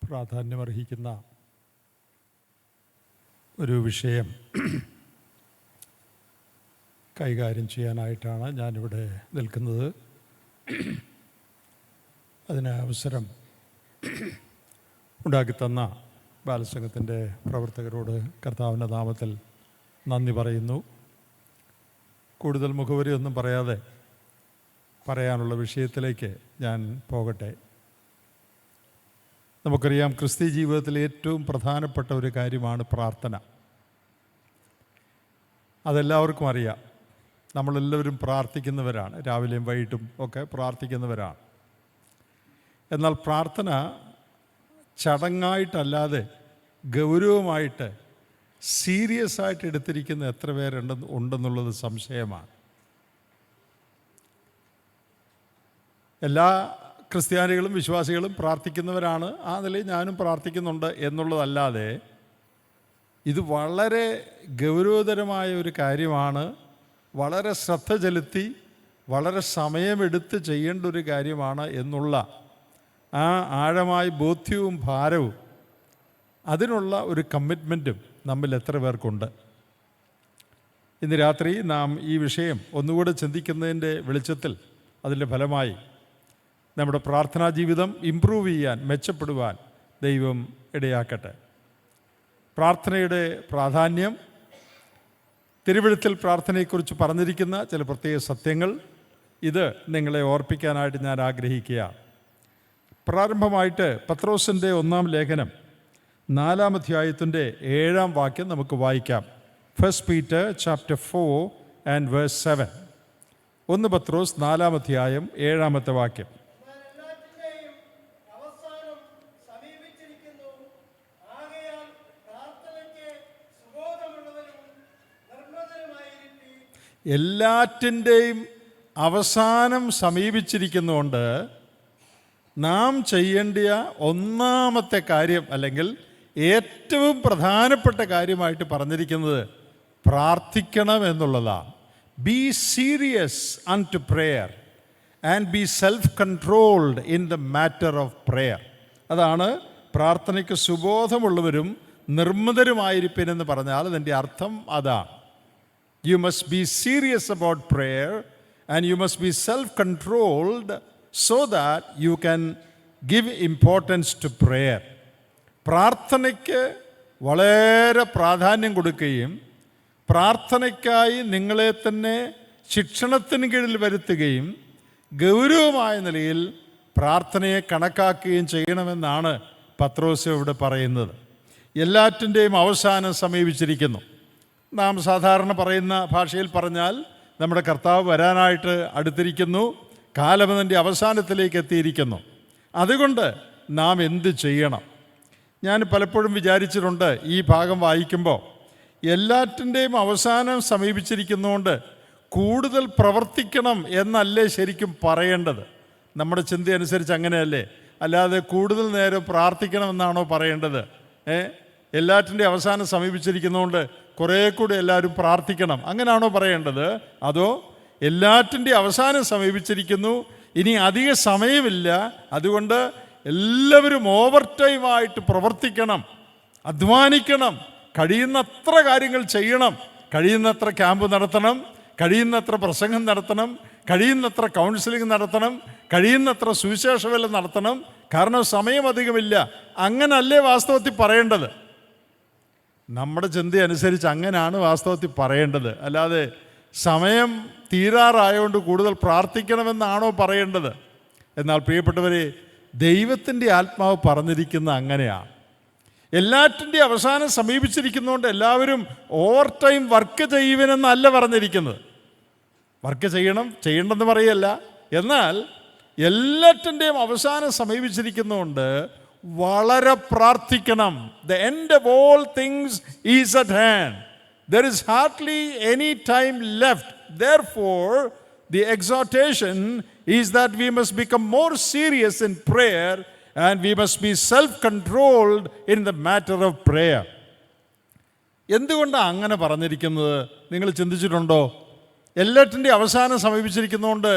പ്രാധാന്യമർഹിക്കുന്ന ഒരു വിഷയം കൈകാര്യം ചെയ്യാനായിട്ടാണ് ഞാനിവിടെ നിൽക്കുന്നത്. അതിന് അവസരം ഉണ്ടാക്കിത്തന്ന ബാലസംഘത്തിൻ്റെ പ്രവർത്തകരോട് കർത്താവിൻ്റെ നാമത്തിൽ നന്ദി പറയുന്നു. കൂടുതൽ മുഖവരിയൊന്നും പറയാതെ പറയാനുള്ള വിഷയത്തിലേക്ക് ഞാൻ പോകട്ടെ. നമുക്കറിയാം, ക്രിസ്തീയ ജീവിതത്തിലെ ഏറ്റവും പ്രധാനപ്പെട്ട ഒരു കാര്യമാണ് പ്രാർത്ഥന. അതെല്ലാവർക്കും അറിയാം. നമ്മളെല്ലാവരും പ്രാർത്ഥിക്കുന്നവരാണ്, രാവിലെയും വൈകിട്ടും ഒക്കെ പ്രാർത്ഥിക്കുന്നവരാണ്. എന്നാൽ പ്രാർത്ഥന ചടങ്ങായിട്ടല്ലാതെ ഗൗരവമായിട്ട് സീരിയസ് ആയിട്ട് എടുത്തിരിക്കുന്ന എത്ര ഉണ്ടെന്നുള്ളത് സംശയമാണ്. എല്ലാ ക്രിസ്ത്യാനികളും വിശ്വാസികളും പ്രാർത്ഥിക്കുന്നവരാണ്. ആ നിലയിൽ ഞാനും പ്രാർത്ഥിക്കുന്നുണ്ട് എന്നുള്ളതല്ലാതെ ഇത് വളരെ ഗൗരവതരമായ ഒരു കാര്യമാണ്. വളരെ ശ്രദ്ധ ചെലുത്തി വളരെ സമയമെടുത്ത് ചെയ്യേണ്ട ഒരു കാര്യമാണ് എന്നുള്ള ആ ആഴമായ ബോധ്യവും ഭാരവും അതിനുള്ള ഒരു കമ്മിറ്റ്മെൻറ്റും നമ്മിൽ എത്ര പേർക്കുണ്ട്? ഇന്ന് രാത്രി നാം ഈ വിഷയം ഒന്നുകൂടെ ചിന്തിക്കുന്നതിൻ്റെ വെളിച്ചത്തിൽ അതിൻ്റെ ഫലമായി നമ്മുടെ പ്രാർത്ഥനാ ജീവിതം ഇംപ്രൂവ് ചെയ്യാൻ, മെച്ചപ്പെടുവാൻ ദൈവം ഇടയാക്കട്ടെ. പ്രാർത്ഥനയുടെ പ്രാധാന്യം, തിരുവെഴുത്തിൽ പ്രാർത്ഥനയെക്കുറിച്ച് പറഞ്ഞിരിക്കുന്ന ചില പ്രത്യേക സത്യങ്ങൾ, ഇത് നിങ്ങളെ ഓർപ്പിക്കാനായിട്ട് ഞാൻ ആഗ്രഹിക്കുക. പ്രാരംഭമായിട്ട് പത്രോസിൻ്റെ 1-ാം ലേഖനം 4-ാം അധ്യായത്തിൻ്റെ 7-ാം വാക്യം നമുക്ക് വായിക്കാം. 1 Peter chapter 4 and verse 7. 1 പത്രോസ് 4-ാം അധ്യായം 7-ാമത്തെ വാക്യം. എല്ലാറ്റിൻ്റെയും അവസാനം സമീപിച്ചിരിക്കുന്നതുകൊണ്ട് നാം ചെയ്യേണ്ട ഒന്നാമത്തെ കാര്യം, അല്ലെങ്കിൽ ഏറ്റവും പ്രധാനപ്പെട്ട കാര്യമായിട്ട് പറഞ്ഞിരിക്കുന്നത് പ്രാർത്ഥിക്കണം എന്നുള്ളതാണ്. Be serious unto prayer and be self controlled in the matter of prayer. അതാണ് പ്രാർത്ഥനയ്ക്ക് സുബോധമുള്ളവരും നിർമ്മിതരുമായിരിപ്പിനെന്ന് പറഞ്ഞാൽ അതിൻ്റെ അർത്ഥം അതാണ്. You must be serious about prayer and you must be self-controlled so that you can give importance to prayer. പ്രാർത്ഥനയ്ക്ക് വളരെ പ്രാധാന്യം കൊടുക്കുകയും പ്രാർത്ഥനയ്ക്കായി നിങ്ങളെ തന്നെ ശിക്ഷണത്തിന് കീഴിൽ വരുത്തുകയും ഗൗരവമായ നിലയിൽ പ്രാർത്ഥനയെ കണക്കാക്കുകയും ചെയ്യണമെന്നാണ് പത്രോസ് ഇവിടെ പറയുന്നത്. എല്ലാറ്റിൻ്റെയും അവസാനം സമീപിച്ചിരിക്കുന്നു. നാം സാധാരണ പറയുന്ന ഭാഷയിൽ പറഞ്ഞാൽ നമ്മുടെ കർത്താവ് വരാനായിട്ട് അടുത്തിരിക്കുന്നു, കാലം അതിൻ്റെ അവസാനത്തിലേക്ക് എത്തിയിരിക്കുന്നു. അതുകൊണ്ട് നാം എന്ത് ചെയ്യണം? ഞാൻ പലപ്പോഴും വിചാരിച്ചിട്ടുണ്ട്, ഈ ഭാഗം വായിക്കുമ്പോൾ എല്ലാറ്റിൻ്റെയും അവസാനം സമീപിച്ചിരിക്കുന്നതുകൊണ്ട് കൂടുതൽ പ്രവർത്തിക്കണം എന്നല്ലേ ശരിക്കും പറയേണ്ടത്? നമ്മുടെ ചിന്ത അനുസരിച്ച് അങ്ങനെയല്ലേ? അല്ലാതെ കൂടുതൽ നേരം പ്രാർത്ഥിക്കണമെന്നാണോ പറയേണ്ടത്? എല്ലാറ്റിൻ്റെയും അവസാനം സമീപിച്ചിരിക്കുന്നതുകൊണ്ട് കുറേ കൂടി എല്ലാവരും പ്രാർത്ഥിക്കണം, അങ്ങനെയാണോ പറയേണ്ടത്? അതോ എല്ലാറ്റിൻ്റെയും അവസാനം സമീപിച്ചിരിക്കുന്നു, ഇനി അധിക സമയമില്ല, അതുകൊണ്ട് എല്ലാവരും ഓവർ ടൈമായിട്ട് പ്രവർത്തിക്കണം, അധ്വാനിക്കണം, കഴിയുന്നത്ര കാര്യങ്ങൾ ചെയ്യണം, കഴിയുന്നത്ര ക്യാമ്പ് നടത്തണം, കഴിയുന്നത്ര പ്രസംഗം നടത്തണം, കഴിയുന്നത്ര കൗൺസിലിംഗ് നടത്തണം, കഴിയുന്നത്ര സുവിശേഷവേല നടത്തണം, കാരണം സമയം അധികമില്ല. അങ്ങനല്ലേ വാസ്തവത്തിൽ പറയേണ്ടത്? നമ്മുടെ ചിന്ത അനുസരിച്ച് അങ്ങനെയാണ് വാസ്തവത്തിൽ പറയേണ്ടത്. അല്ലാതെ സമയം തീരാറായതുകൊണ്ട് കൂടുതൽ പ്രാർത്ഥിക്കണമെന്നാണോ പറയേണ്ടത്? എന്നാൽ പ്രിയപ്പെട്ടവരെ, ദൈവത്തിൻ്റെ ആത്മാവ് പറഞ്ഞിരിക്കുന്ന അങ്ങനെയാണ്. എല്ലാറ്റിൻ്റെയും അവസാനം സമീപിച്ചിരിക്കുന്നതുകൊണ്ട് എല്ലാവരും ഓവർ ടൈം വർക്ക് ചെയ്യുവനെന്നല്ല പറഞ്ഞിരിക്കുന്നത്. വർക്ക് ചെയ്യണമെന്ന് പറയല്ല. എന്നാൽ എല്ലാറ്റിൻ്റെയും അവസാനം സമീപിച്ചിരിക്കുന്നതുകൊണ്ട് വളരെ പ്രാർത്ഥിക്കണം. The end of all things is at hand. There is hardly any time left. Therefore, the exhortation is that we must become more serious in prayer and we must be self-controlled in the matter of prayer. എന്തുകൊണ്ടാണ് അങ്ങനെ പറഞ്ഞിരിക്കുന്നത്? നിങ്ങൾ ചിന്തിച്ചിട്ടുണ്ടോ? എല്ലാറ്റിൻ്റെയും അവസാനം സമീപിച്ചിരിക്കുന്നതുകൊണ്ട്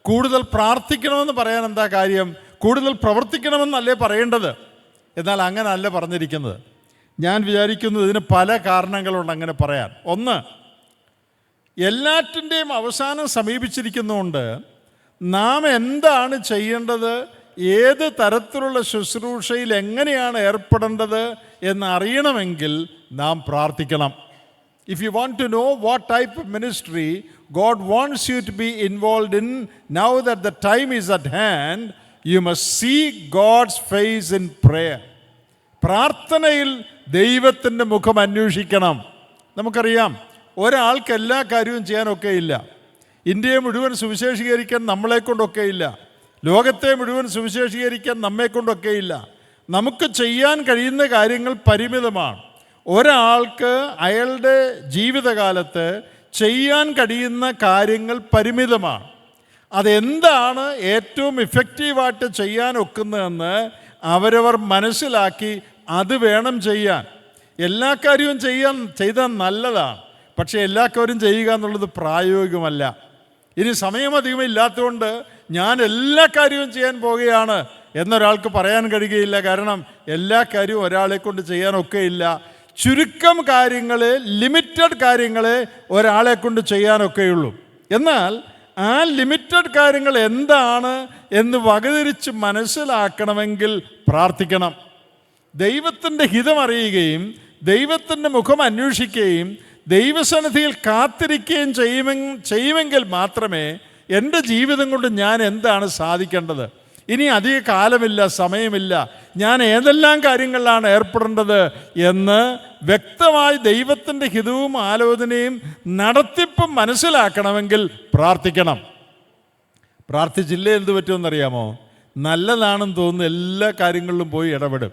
കൂടുതൽ പ്രാർത്ഥിക്കണമെന്ന് പറയാൻ എന്താ കാര്യം? കൂടുതൽ പ്രവർത്തിക്കണമെന്നല്ലേ പറയേണ്ടത്? എന്നാൽ അങ്ങനല്ല പറഞ്ഞിരിക്കുന്നത്. ഞാൻ വിചാരിക്കുന്നു ഇതിന് പല കാരണങ്ങളുണ്ട് അങ്ങനെ പറയാൻ. ഒന്ന്, എല്ലാറ്റിൻ്റെയും അവസാനം സമീപിച്ചിരിക്കുന്നതുകൊണ്ട് നാം എന്താണ് ചെയ്യേണ്ടത്, ഏത് തരത്തിലുള്ള ശുശ്രൂഷയിൽ എങ്ങനെയാണ് ഏർപ്പെടേണ്ടത് എന്നറിയണമെങ്കിൽ നാം പ്രാർത്ഥിക്കണം. If you want to know what type of ministry God wants you to be involved in, now that the time is at hand, you must seek God's face in prayer. പ്രാർത്ഥനയിൽ ദൈവത്തിൻ്റെ മുഖം അന്വേഷിക്കണം. നമുക്കറിയാം, ഒരാൾക്ക് എല്ലാ കാര്യവും ചെയ്യാനൊക്കെയില്ല. ഇന്ത്യയെ മുഴുവൻ സുവിശേഷീകരിക്കാൻ നമ്മളെക്കൊണ്ടൊക്കെയില്ല. ലോകത്തെ മുഴുവൻ സുവിശേഷീകരിക്കാൻ നമ്മെക്കൊണ്ടൊക്കെയില്ല. നമുക്ക് ചെയ്യാൻ കഴിയുന്ന കാര്യങ്ങൾ പരിമിതമാണ്. ഒരാൾക്ക് അയാളുടെ ജീവിതകാലത്ത് ചെയ്യാൻ കഴിയുന്ന കാര്യങ്ങൾ പരിമിതമാണ്. അതെന്താണ് ഏറ്റവും ഇഫക്റ്റീവായിട്ട് ചെയ്യാൻ ഒക്കുന്നതെന്ന് അവരവർ മനസ്സിലാക്കി അത് വേണം ചെയ്യാൻ. എല്ലാ കാര്യവും ചെയ്താൽ നല്ലതാണ്, പക്ഷേ എല്ലാ കാര്യവും ചെയ്യുക എന്നുള്ളത് പ്രായോഗികമല്ല. ഇനി സമയമധികം ഇല്ലാത്തതുകൊണ്ട് ഞാൻ എല്ലാ കാര്യവും ചെയ്യാൻ പോവുകയാണ് എന്നൊരാൾക്ക് പറയാൻ കഴിയുകയില്ല. കാരണം എല്ലാ കാര്യവും ഒരാളെ കൊണ്ട് ചെയ്യാനൊക്കെയില്ല. ചുരുക്കം കാര്യങ്ങളെ, ലിമിറ്റഡ് കാര്യങ്ങളെ ഒരാളെ കൊണ്ട് ചെയ്യാനൊക്കെയുള്ളൂ. എന്നാൽ ആ ലിമിറ്റഡ് കാര്യങ്ങൾ എന്താണ് എന്ന് വകതിരിച്ച് മനസ്സിലാക്കണമെങ്കിൽ പ്രാർത്ഥിക്കണം. ദൈവത്തിൻ്റെ ഹിതം അറിയുകയും ദൈവത്തിൻ്റെ മുഖം അന്വേഷിക്കുകയും ദൈവസന്നിധിയിൽ കാത്തിരിക്കുകയും ചെയ്യുമെങ്കിൽ മാത്രമേ എൻ്റെ ജീവിതം കൊണ്ട് ഞാൻ എന്താണ് സാധിക്കേണ്ടത്, ഇനി അധിക കാലമില്ല, സമയമില്ല, ഞാൻ ഏതെല്ലാം കാര്യങ്ങളിലാണ് ഏർപ്പെടേണ്ടത് എന്ന് വ്യക്തമായി ദൈവത്തിൻ്റെ ഹിതവും ആലോചനയും നടത്തിപ്പും മനസ്സിലാക്കണമെങ്കിൽ പ്രാർത്ഥിക്കണം. പ്രാർത്ഥിച്ചില്ലേ എന്ത് പറ്റുമെന്നറിയാമോ? നല്ലതാണെന്ന് തോന്നുന്ന എല്ലാ കാര്യങ്ങളിലും പോയി ഇടപെടും.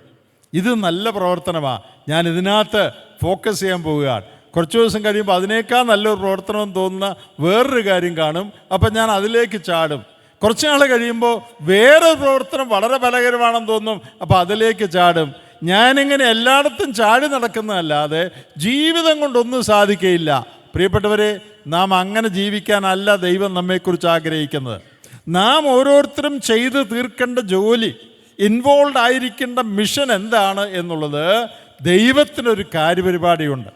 ഇത് നല്ല പ്രവർത്തനമാണ്, ഞാൻ ഇതിനകത്ത് ഫോക്കസ് ചെയ്യാൻ പോവുകയാണ്. കുറച്ച് ദിവസം കഴിയുമ്പോൾ അതിനേക്കാൾ നല്ലൊരു പ്രവർത്തനം തോന്നുന്ന വേറൊരു കാര്യം കാണും, അപ്പം ഞാൻ അതിലേക്ക് ചാടും. കുറച്ച് നാൾ കഴിയുമ്പോൾ വേറൊരു പ്രവർത്തനം വളരെ ഫലകരമാണെന്ന് തോന്നും, അപ്പോൾ അതിലേക്ക് ചാടും. ഞാനിങ്ങനെ എല്ലായിടത്തും ചാടി നടക്കുന്നതല്ലാതെ ജീവിതം കൊണ്ടൊന്നും സാധിക്കുകയില്ല. പ്രിയപ്പെട്ടവരെ, നാം അങ്ങനെ ജീവിക്കാനല്ല ദൈവം നമ്മെക്കുറിച്ച് ആഗ്രഹിക്കുന്നത്. നാം ഓരോരുത്തരും ചെയ്ത് തീർക്കേണ്ട ജോലി, ഇൻവോൾവ് ആയിരിക്കേണ്ട മിഷൻ എന്താണ് എന്നുള്ളത് ദൈവത്തിനൊരു കാര്യപരിപാടിയുണ്ട്.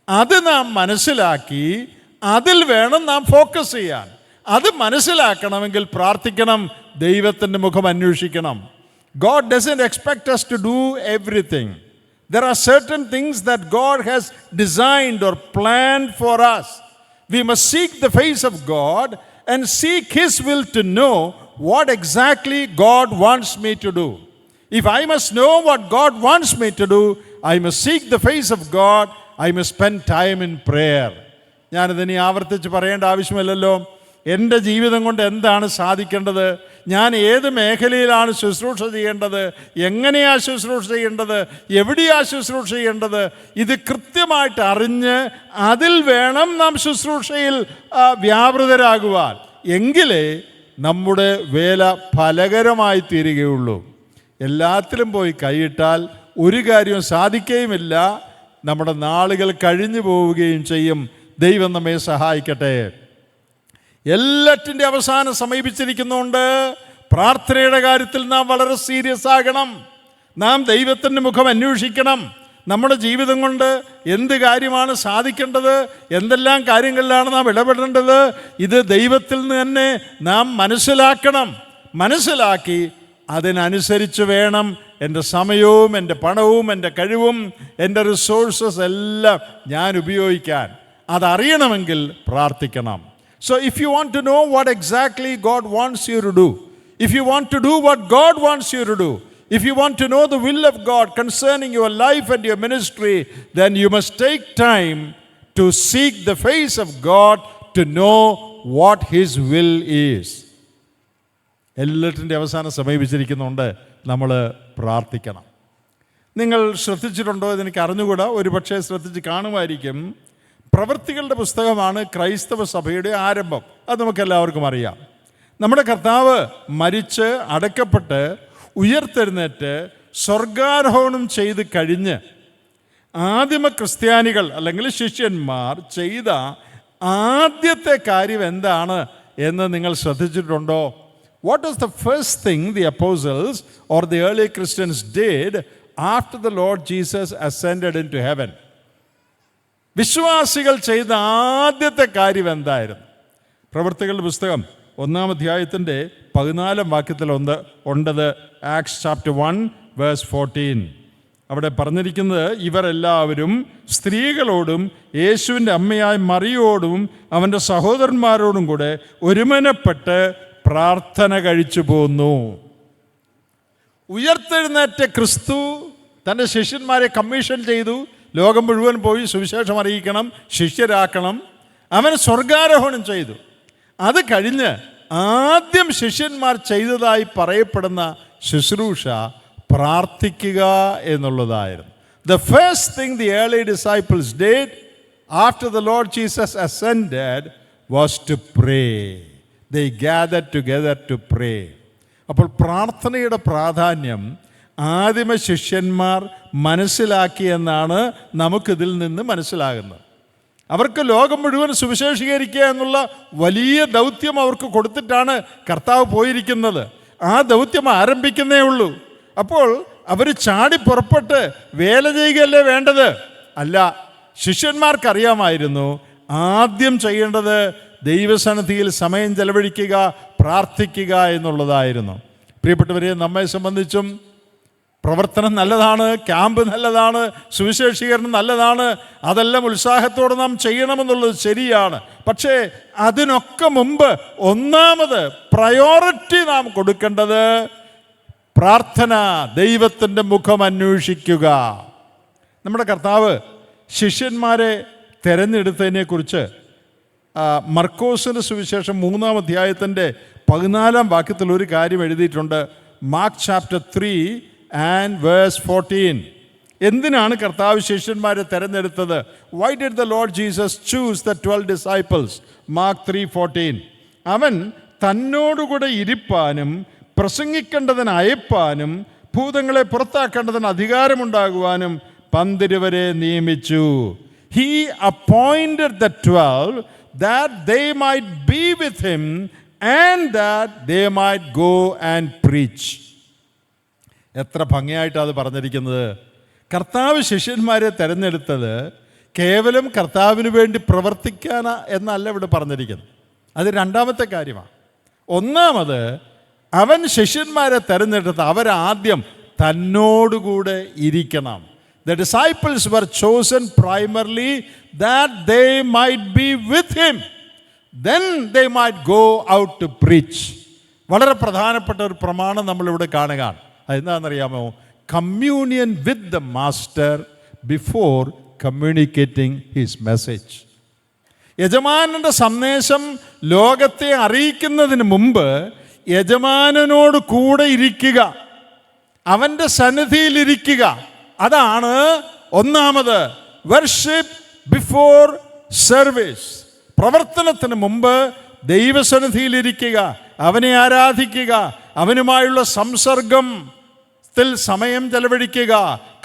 അത് നാം മനസ്സിലാക്കി അതിൽ വേണം നാം ഫോക്കസ് ചെയ്യാൻ. അത് മനസ്സിലാക്കണമെങ്കിൽ പ്രാർത്ഥിക്കണം, ദൈവത്തിൻ്റെ മുഖം അന്വേഷിക്കണം. God doesn't expect us to do everything. There are certain things that God has designed or planned for us. We must seek the face of God and seek His will to know what exactly God wants me to do. If I must know what God wants me to do, I must seek the face of God. I must spend time in prayer. ഞാനിതിനി ആവർത്തിച്ച് പറയേണ്ട ആവശ്യമില്ലല്ലോ. എൻ്റെ ജീവിതം കൊണ്ട് എന്താണ് സാധിക്കേണ്ടത്, ഞാൻ ഏത് മേഖലയിലാണ് ശുശ്രൂഷ ചെയ്യേണ്ടത്, എങ്ങനെയാണ് ശുശ്രൂഷ ചെയ്യേണ്ടത്, എവിടെയാണ് ശുശ്രൂഷ ചെയ്യേണ്ടത്, ഇത് കൃത്യമായിട്ട് അറിഞ്ഞ് അതിൽ വേണം നാം ശുശ്രൂഷയിൽ വ്യാപൃതരാകുവാൻ. എങ്കിലേ നമ്മുടെ വേല ഫലകരമായി തീരുകയുള്ളൂ. എല്ലാത്തിലും പോയി കൈയിട്ടാൽ ഒരു കാര്യവും സാധിക്കുകയുമില്ല, നമ്മുടെ നാളുകൾ കഴിഞ്ഞു പോവുകയും ചെയ്യും. ദൈവം നമ്മെ സഹായിക്കട്ടെ. എല്ലാറ്റിൻ്റെ അവസാനം സമീപിച്ചിരിക്കുന്നുണ്ട്. പ്രാർത്ഥനയുടെ കാര്യത്തിൽ നാം വളരെ സീരിയസ് ആകണം. നാം ദൈവത്തിൻ്റെ മുഖം അന്വേഷിക്കണം. നമ്മുടെ ജീവിതം കൊണ്ട് എന്ത് കാര്യമാണ് സാധിക്കേണ്ടത്, എന്തെല്ലാം കാര്യങ്ങളിലാണ് നാം ഇടപെടേണ്ടത്, ഇത് ദൈവത്തിൽ നിന്ന് തന്നെ നാം മനസ്സിലാക്കണം. മനസ്സിലാക്കി അതിനനുസരിച്ച് വേണം എൻ്റെ സമയവും എൻ്റെ പണവും എൻ്റെ കഴിവും എൻ്റെ റിസോഴ്സസ് എല്ലാം ഞാൻ ഉപയോഗിക്കാൻ. അതറിയണമെങ്കിൽ പ്രാർത്ഥിക്കണം. So if you want to know what exactly God wants you to do, if you want to do what God wants you to do, if you want to know the will of God concerning your life and your ministry, then you must take time to seek the face of God to know what His will is. എല്ലാറ്റിൻ്റെ അവസാനം സമീപിച്ചിരിക്കുന്നുണ്ട്, നമ്മൾ പ്രാർത്ഥിക്കണം. നിങ്ങൾ ശ്രദ്ധിച്ചിട്ടുണ്ടോ എന്നെനിക്ക് അറിഞ്ഞുകൂടാ, ഒരു പക്ഷേ ശ്രദ്ധിച്ച് കാണുമായിരിക്കും. പ്രവൃത്തികളുടെ പുസ്തകമാണ് ക്രൈസ്തവ സഭയുടെ ആരംഭം. അത് നമുക്കെല്ലാവർക്കും അറിയാം. നമ്മുടെ കർത്താവ് മരിച്ച് അടക്കപ്പെട്ട് ഉയർത്തെഴുന്നേറ്റ് സ്വർഗാരോഹണം ചെയ്ത് കഴിഞ്ഞ് ആദിമ ക്രിസ്ത്യാനികൾ അല്ലെങ്കിൽ ശിഷ്യന്മാർ ചെയ്ത ആദ്യത്തെ കാര്യം എന്താണ് എന്ന് നിങ്ങൾ ശ്രദ്ധിച്ചിട്ടുണ്ടോ? What was the first thing the apostles or the early Christians did after the Lord Jesus ascended into heaven, വിശ്വാസികൾ ചെയ്ത ആദ്യത്തെ കാര്യം എന്തായിരുന്നു? പ്രവൃത്തികളുടെ പുസ്തകം 1-ാം അധ്യായത്തിൻ്റെ 14-ാം വാക്യത്തിൽ ഉണ്ടത്. Acts chapter 1 verse 14. അവിടെ പറഞ്ഞിരിക്കുന്നത്, ഇവരെല്ലാവരും സ്ത്രീകളോടും യേശുവിൻ്റെ അമ്മയായ മറിയോടും അവൻ്റെ സഹോദരന്മാരോടും കൂടെ ഒരുമനപ്പെട്ട് പ്രാർത്ഥന കഴിച്ചു പോന്നു. ഉയർത്തെഴുന്നേറ്റ ക്രിസ്തു തൻ്റെ ശിഷ്യന്മാരെ കമ്മീഷൻ ചെയ്തു. ലോകം മുഴുവൻ പോയി സുവിശേഷം അറിയിക്കണം, ശിഷ്യരാക്കണം. അവൻ സ്വർഗാരോഹണം ചെയ്തു. അത് കഴിഞ്ഞ് ആദ്യം ശിഷ്യന്മാർ ചെയ്തതായി പറയപ്പെടുന്ന ശുശ്രൂഷ പ്രാർത്ഥിക്കുക എന്നുള്ളതായിരുന്നു. The first thing the early disciples did after the Lord Jesus ascended was to pray. They gathered together to pray. അപ്പോൾ പ്രാർത്ഥനയുടെ പ്രാധാന്യം ആദിമ ശിഷ്യന്മാർ മനസ്സിലാക്കിയെന്നാണ് നമുക്കിതിൽ നിന്ന് മനസ്സിലാകുന്നത്. അവർക്ക് ലോകം മുഴുവൻ സുവിശേഷീകരിക്കുക എന്നുള്ള വലിയ ദൗത്യം അവർക്ക് കൊടുത്തിട്ടാണ് കർത്താവ് പോയിരിക്കുന്നത്. ആ ദൗത്യം ആരംഭിക്കുന്നേ ഉള്ളൂ. അപ്പോൾ അവർ ചാടി പുറപ്പെട്ട് വേല ചെയ്യുകയല്ലേ വേണ്ടത്? അല്ല, ശിഷ്യന്മാർക്കറിയാമായിരുന്നു ആദ്യം ചെയ്യേണ്ടത് ദൈവസന്നിധിയിൽ സമയം ചെലവഴിക്കുക, പ്രാർത്ഥിക്കുക എന്നുള്ളതായിരുന്നു. പ്രിയപ്പെട്ടവരെ, നമ്മെ സംബന്ധിച്ചും പ്രവർത്തനം നല്ലതാണ്, ക്യാമ്പ് നല്ലതാണ്, സുവിശേഷീകരണം നല്ലതാണ്, അതെല്ലാം ഉത്സാഹത്തോടെ നാം ചെയ്യണമെന്നുള്ളത് ശരിയാണ്. പക്ഷേ അതിനൊക്കെ മുമ്പ് ഒന്നാമത് പ്രയോറിറ്റി നാം കൊടുക്കേണ്ടത് പ്രാർത്ഥന, ദൈവത്തിൻ്റെ മുഖം അന്വേഷിക്കുക. നമ്മുടെ കർത്താവ് ശിഷ്യന്മാരെ തിരഞ്ഞെടുത്തതിനെക്കുറിച്ച് മർക്കോസിൻ്റെ സുവിശേഷം 3-ാം അധ്യായത്തിൻ്റെ 14-ാം വാക്യത്തിൽ ഒരു കാര്യം എഴുതിയിട്ടുണ്ട്. Mark chapter 3 and verse 14. എന്തിനാണ് കർത്താവ് ശിഷ്യന്മാരെ തിരഞ്ഞെടുത്തത്? Why did the Lord Jesus choose the 12 disciples? Mark 3:14. അവൻ തന്നോടുകൂടെ ഇരിപ്പാനും പ്രസംഗിക്കേണ്ടതിന് അയപ്പാനും ഭൂതങ്ങളെ പുറത്താക്കേണ്ടതിന് അധികാരമുണ്ടാകുവാനും 12 നിയമിച്ചു. He appointed the 12 that they might be with him and that they might go and preach. എത്ര ഭംഗിയായിട്ടാണ് അത് പറഞ്ഞിരിക്കുന്നത്. കർത്താവ് ശിഷ്യന്മാരെ തിരഞ്ഞെടുത്തത് കേവലം കർത്താവിന് വേണ്ടി പ്രവർത്തിക്കാൻ എന്നല്ല ഇവിടെ പറഞ്ഞിരിക്കുന്നത്. അത് രണ്ടാമത്തെ കാര്യമാണ്. ഒന്നാമത് അവൻ ശിഷ്യന്മാരെ തിരഞ്ഞെടുത്ത് അവരാദ്യം തന്നോടുകൂടെ ഇരിക്കണം. The disciples were chosen primarily that they might be with him. Then they might go out to preach. വളരെ പ്രധാനപ്പെട്ട ഒരു പ്രമാണം നമ്മളിവിടെ കാണുകയാണ്. അതെന്താണെന്നറിയാമോ? Communion with the master before communicating his message. യജമാനൻ്റെ സന്ദേശം ലോകത്തെ അറിയിക്കുന്നതിന് മുമ്പ് യജമാനനോട് കൂടെ ഇരിക്കുക, അവൻ്റെ സന്നിധിയിലിരിക്കുക. അതാണ് ഒന്നാമത്. Worship before service. പ്രവർത്തനത്തിന് മുമ്പ് ദൈവസന്നിധിയിലിരിക്കുക, അവനെ ആരാധിക്കുക, അവനുമായുള്ള സംസർഗത്തിൽ സമയം ചെലവഴിക്കുക.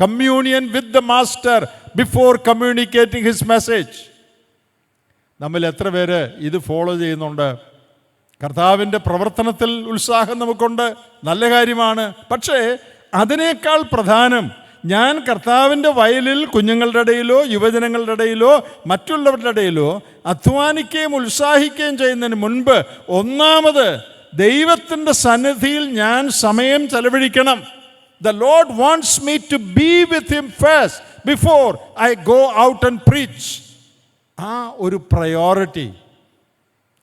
Communion with the master before communicating his message. നമ്മൾ എത്ര പേര് ഇത് ഫോളോ ചെയ്യുന്നുണ്ട്? കർത്താവിൻ്റെ പ്രവർത്തനത്തിൽ ഉത്സാഹം നമുക്കുണ്ട്, നല്ല കാര്യമാണ്. പക്ഷേ അതിനേക്കാൾ പ്രധാനം, ഞാൻ കർത്താവിൻ്റെ വയലിൽ കുഞ്ഞുങ്ങളുടെ ഇടയിലോ യുവജനങ്ങളുടെ ഇടയിലോ മറ്റുള്ളവരുടെ ഇടയിലോ അധ്വാനിക്കുകയും ഉത്സാഹിക്കുകയും ചെയ്യുന്നതിന് മുൻപ് ഒന്നാമത് ദൈവത്തിൻ്റെ സന്നിധിയിൽ ഞാൻ സമയം ചെലവഴിക്കണം. The Lord wants me to be with him first before I go out and preach. ആ ഒരു പ്രയോറിറ്റി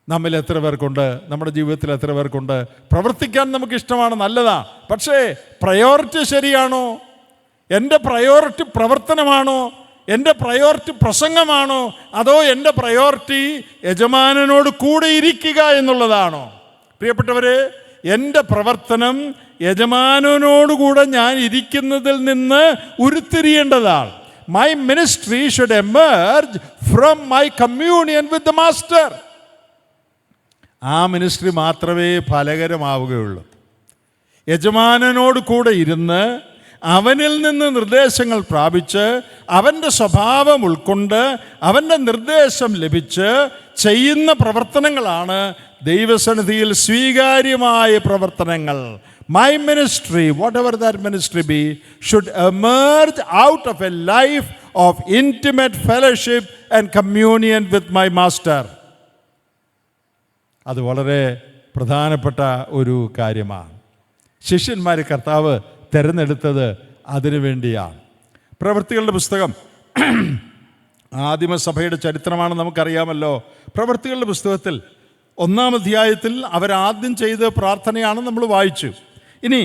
നമ്മിൽ എത്ര പേർക്കുണ്ട്? നമ്മുടെ ജീവിതത്തിൽ എത്ര പേർക്കുണ്ട്? പ്രവർത്തിക്കാൻ നമുക്കിഷ്ടമാണ്, നല്ലതാണ്. പക്ഷേ പ്രയോറിറ്റി ശരിയാണോ? എൻ്റെ പ്രയോറിറ്റി പ്രവർത്തനമാണോ? എൻ്റെ പ്രയോറിറ്റി പ്രസംഗമാണോ? അതോ എൻ്റെ പ്രയോറിറ്റി യജമാനനോട് കൂടെ ഇരിക്കുക എന്നുള്ളതാണോ? പ്രിയപ്പെട്ടവരെ, എൻ്റെ പ്രവർത്തനം യജമാനനോടുകൂടെ ഞാൻ ഇരിക്കുന്നതിൽ നിന്ന് ഉരുത്തിരിയേണ്ടതാണ്. My ministry should emerge from my communion with the master. ആ മിനിസ്ട്രി മാത്രമേ ഫലകരമാവുകയുള്ളൂ. യജമാനനോട് കൂടെ ഇരുന്ന് അവനിൽ നിന്ന് നിർദ്ദേശങ്ങൾ പ്രാപിച്ച് അവൻ്റെ സ്വഭാവം ഉൾക്കൊണ്ട് അവൻ്റെ നിർദ്ദേശം ലഭിച്ച് ചെയ്യുന്ന പ്രവർത്തനങ്ങളാണ് ദൈവസന്നിധിയിൽ സ്വീകാര്യമായ പ്രവർത്തനങ്ങൾ. My ministry, whatever that ministry be, should emerge out of a life of intimate fellowship and communion with my master. അത് വളരെ പ്രധാനപ്പെട്ട ഒരു കാര്യമാണ്. ശിഷ്യന്മാർ കർത്താവ് തിരഞ്ഞെടുത്തത് അതിനു വേണ്ടിയാണ്. പ്രവൃത്തികളുടെ പുസ്തകം ആദിമസഭയുടെ ചരിത്രമാണ്, നമുക്കറിയാമല്ലോ. പ്രവൃത്തികളുടെ പുസ്തകത്തിൽ 1-ാം അധ്യായത്തിൽ അവരാദ്യം ചെയ്ത പ്രാർത്ഥനയാണ് നമ്മൾ വായിച്ചു. ഇനി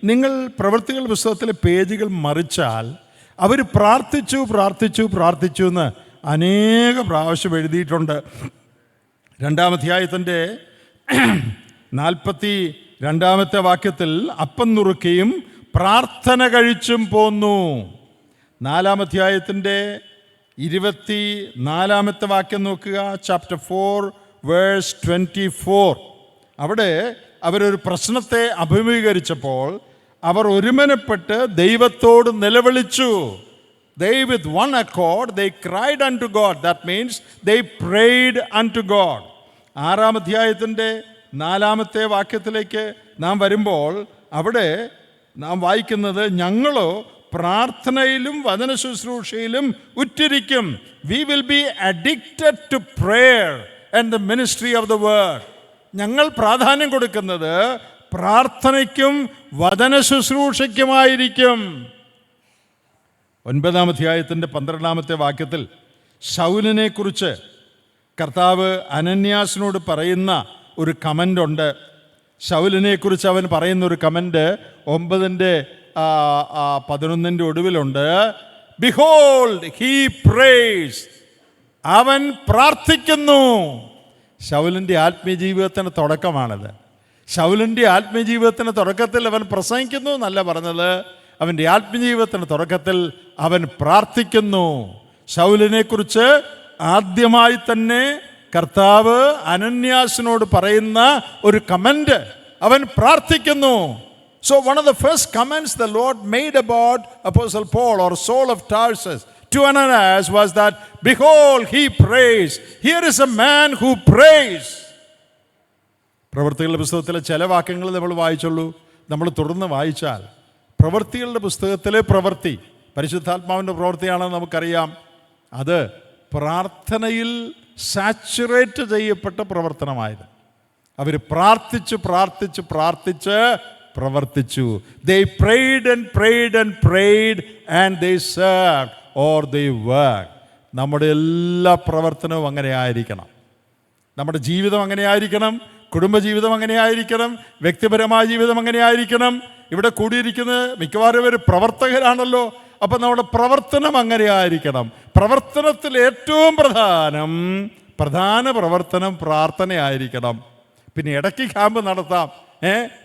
നിങ്ങൾ പ്രവൃത്തികളുടെ പുസ്തകത്തിലെ പേജുകൾ മറിച്ചാൽ അവർ പ്രാർത്ഥിച്ചു പ്രാർത്ഥിച്ചു പ്രാർത്ഥിച്ചു എന്ന് അനേക പ്രാവശ്യം എഴുതിയിട്ടുണ്ട്. 2-ാം അധ്യായത്തിൻ്റെ 42-ാമത്തെ വാക്യത്തിൽ അപ്പം നുറുക്കിയും പ്രാർത്ഥന കഴിച്ചും പോന്നു. 4-ാം അധ്യായത്തിൻ്റെ 24-ാമത്തെ വാക്യം നോക്കുക, ചാപ്റ്റർ 4 വേഴ്സ് 24. അവിടെ അവരൊരു പ്രശ്നത്തെ അഭിമുഖീകരിച്ചപ്പോൾ അവർ ഒരുമനപ്പെട്ട് ദൈവത്തോട് നിലവിളിച്ചു. They with one accord they cried unto God. That means they prayed unto God. 6-ാം അധ്യായത്തിൻ്റെ 4-ാമത്തെ വാക്യത്തിലേക്ക് നാം വരുമ്പോൾ അവിടെ നാം വായിക്കുന്നത്, ഞങ്ങളോ പ്രാർത്ഥനയിലും വചന ശുശ്രൂഷയിലും ഉറ്റിരിക്കും. We will be addicted to prayer and the ministry of the word. ഞങ്ങൾ പ്രാധാന്യം കൊടുക്കുന്നത് പ്രാർത്ഥനയ്ക്കും വചന ശുശ്രൂഷയ്ക്കുമായിരിക്കും. 9-ാം അധ്യായത്തിൻ്റെ 12-ാമത്തെ വാക്യത്തിൽ ശൗലിനെ കുറിച്ച് കർത്താവ് അനന്യാസിനോട് പറയുന്ന ഒരു കമൻ്റ് ഉണ്ട്. ശൗലിനെ കുറിച്ച് അവൻ പറയുന്ന ഒരു കമൻ്റ് 9:11 ഒടുവിലുണ്ട്. Behold, he prays. അവൻ പ്രാർത്ഥിക്കുന്നു. ശൗലിൻ്റെ ആത്മീയ ജീവിതത്തിൻ്റെ തുടക്കമാണത്. ശൗലിൻ്റെ ആത്മീയ ജീവിതത്തിൻ്റെ തുടക്കത്തിൽ അവൻ പ്രസംഗിക്കുന്നു എന്നല്ല പറഞ്ഞത്, അവൻ്റെ ആത്മീയ ജീവിതത്തിൻ്റെ തുടക്കത്തിൽ അവൻ പ്രാർത്ഥിക്കുന്നു. ശൗലിനെ കുറിച്ച് ആദ്യമായി തന്നെ കർത്താവ് അനന്യാസിനോട് പറയുന്ന ഒരു കമന്റ്, അവൻ പ്രാർത്ഥിക്കുന്നു. So one of the first comments the Lord made about Apostle Paul or Saul of Tarsus to Ananias was that, behold, he prays. Here is a man who prays. പ്രവൃത്തികളുടെ പുസ്തകത്തിലെ ചില വാക്യങ്ങൾ നമ്മൾ വായിച്ചുള്ളൂ. നമ്മൾ തുടർന്ന് വായിച്ചാൽ പ്രവൃത്തികളുടെ പുസ്തകത്തിലെ പ്രവൃത്തി പരിശുദ്ധാത്മാവിൻ്റെ പ്രവൃത്തിയാണെന്ന് നമുക്കറിയാം. അത് പ്രാർത്ഥനയിൽ സാച്ചുറേറ്റ് ചെയ്യപ്പെട്ട പ്രവർത്തനമായിരുന്നു. അവർ പ്രാർത്ഥിച്ച് പ്രാർത്ഥിച്ച് പ്രാർത്ഥിച്ച് പ്രവർത്തിച്ചു. They prayed and prayed and prayed and they served or they worked. നമ്മുടെ എല്ലാ പ്രവർത്തനവും അങ്ങനെ ആയിരിക്കണം. നമ്മുടെ ജീവിതം അങ്ങനെ ആയിരിക്കണം. കുടുംബജീവിതം അങ്ങനെ ആയിരിക്കണം. വ്യക്തിപരമായ ജീവിതം അങ്ങനെ ആയിരിക്കണം. ഇവിടെ കൂടിയിരിക്കുന്നത് മിക്കവാറും ഒരു പ്രവർത്തകരാണല്ലോ. അപ്പം നമ്മുടെ പ്രവർത്തനം അങ്ങനെ ആയിരിക്കണം. പ്രവർത്തനത്തിൽ ഏറ്റവും പ്രധാന പ്രവർത്തനം പ്രാർത്ഥനയായിരിക്കണം. പിന്നെ ഇടയ്ക്ക് ക്യാമ്പ് നടത്താം,